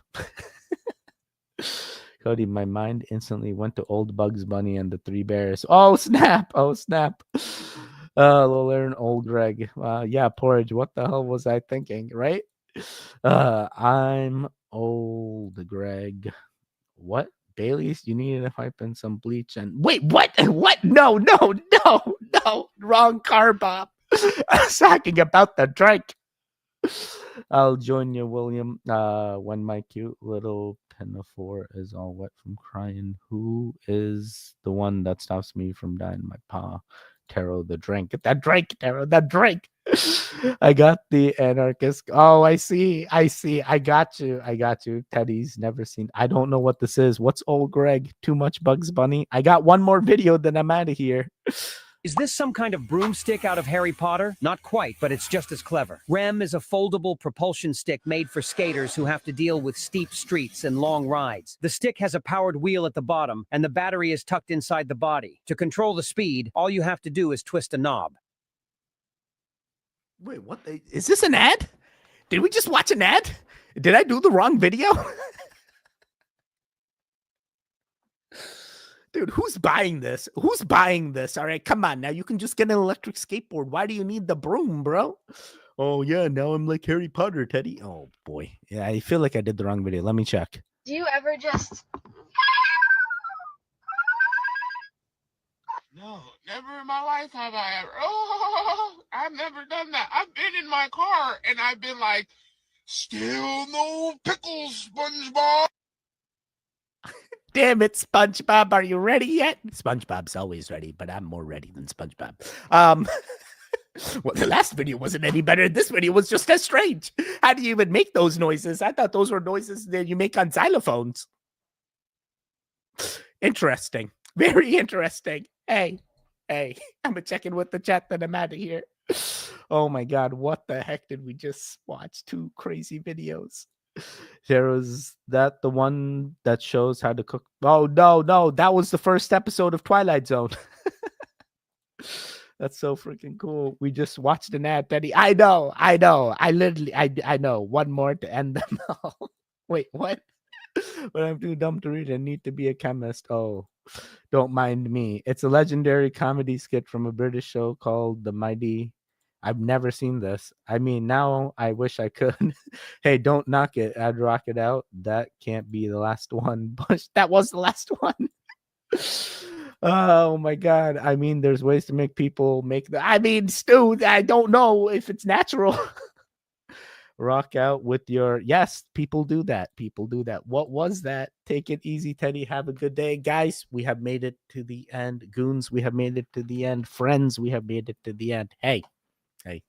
Cody, my mind instantly went to old Bugs Bunny and the three bears. Oh, snap. Little Aaron, old Greg. Yeah, Porridge. What the hell was I thinking, right? I'm old Greg. What? Bailey's, you need to pipe in some bleach and wait, what? No, wrong car, Bob. I was talking about the drink. I'll join you, William. When my cute little pinafore is all wet from crying, who is the one that stops me from dying? My pa. Taro, the drink. That drink, Taro, that drink. I got the anarchist. Oh, I see. I got you. Teddy's never seen. I don't know what this is. What's old Greg? Too much Bugs Bunny. I got one more video, then I'm out of here. Is this some kind of broomstick out of Harry Potter? Not quite, but it's just as clever. REM is a foldable propulsion stick made for skaters who have to deal with steep streets and long rides. The stick has a powered wheel at the bottom, and the battery is tucked inside the body. To control the speed, all you have to do is twist a knob. Wait, what? Is this an ad? Did we just watch an ad? Did I do the wrong video? Dude, who's buying this? All right, come on now. You can just get an electric skateboard. Why do you need the broom, bro? Oh, yeah, now I'm like Harry Potter, Teddy. Oh, boy. Yeah, I feel like I did the wrong video. Let me check. Do you ever just... No, never in my life have I ever. Oh, I've never done that. I've been in my car and I've been like, still no pickles, SpongeBob. Damn it, SpongeBob. Are you ready yet? SpongeBob's always ready, but I'm more ready than SpongeBob. Well, the last video wasn't any better. This video was just as strange. How do you even make those noises? I thought those were noises that you make on xylophones. Interesting. Very interesting. Hey, I'm gonna check in with the chat, then I'm out of here. Oh my God, what the heck did we just watch? 2 crazy videos. There's that the one that shows how to cook. Oh, no, that was the first episode of Twilight Zone. That's so freaking cool. We just watched an ad, Teddy. I know. I know. One more to end them all. Wait, what? But I'm too dumb to read. I need to be a chemist. Oh, don't mind me. It's a legendary comedy skit from a British show called The Mighty. I've never seen this. I mean, now I wish I could. Hey, don't knock it. I'd rock it out. That can't be the last one. But that was the last one. Oh my God. I mean, there's ways to make people make the. I mean, Stu, I don't know if it's natural. Rock out with your. Yes, people do that. What was that? Take it easy, Teddy. Have a good day. Guys, we have made it to the end. Goons, we have made it to the end. Friends, we have made it to the end. Hey,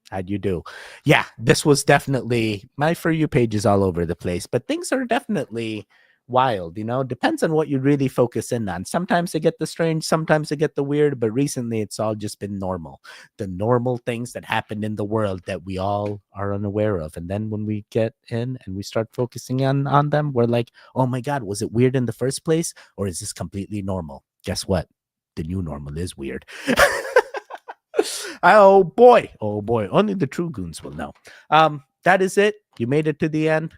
how'd you do? Yeah, this was definitely my For You page is all over the place, but things are definitely wild, depends on what you really focus in on. Sometimes they get the strange, sometimes they get the weird, but recently it's all just been normal. The normal things that happen in the world that we all are unaware of. And then when we get in and we start focusing on them, we're like, oh my God, was it weird in the first place? Or is this completely normal? Guess what? The new normal is weird. Oh boy. Only the true goons will know. That is it. You made it to the end.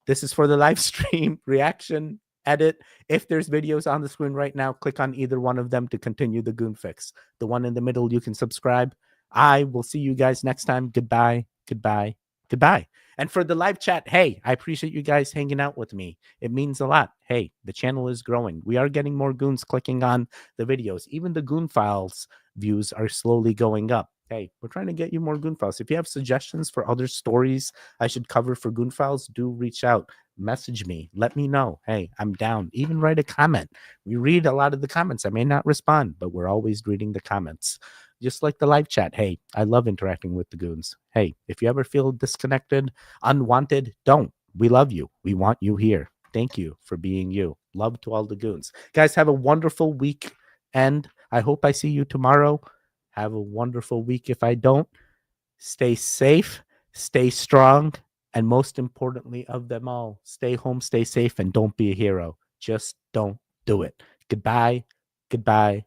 This is for the live stream reaction edit. If there's videos on the screen right now, click on either one of them to continue the Goon Fix. The one in the middle, you can subscribe. I will see you guys next time. Goodbye, goodbye, goodbye. And for the live chat, hey, I appreciate you guys hanging out with me. It means a lot. Hey, the channel is growing. We are getting more goons clicking on the videos. Even the Goon Files views are slowly going up. Hey, we're trying to get you more Goon Files. If you have suggestions for other stories I should cover for Goon Files, do reach out. Message me. Let me know. Hey, I'm down. Even write a comment. We read a lot of the comments. I may not respond, but we're always reading the comments. Just like the live chat. Hey, I love interacting with the goons. Hey, if you ever feel disconnected, unwanted, don't. We love you. We want you here. Thank you for being you. Love to all the goons. Guys, have a wonderful week. And I hope I see you tomorrow. Have a wonderful week. If I don't, stay safe, stay strong, and most importantly of them all, stay home, stay safe, and don't be a hero. Just don't do it. Goodbye, goodbye,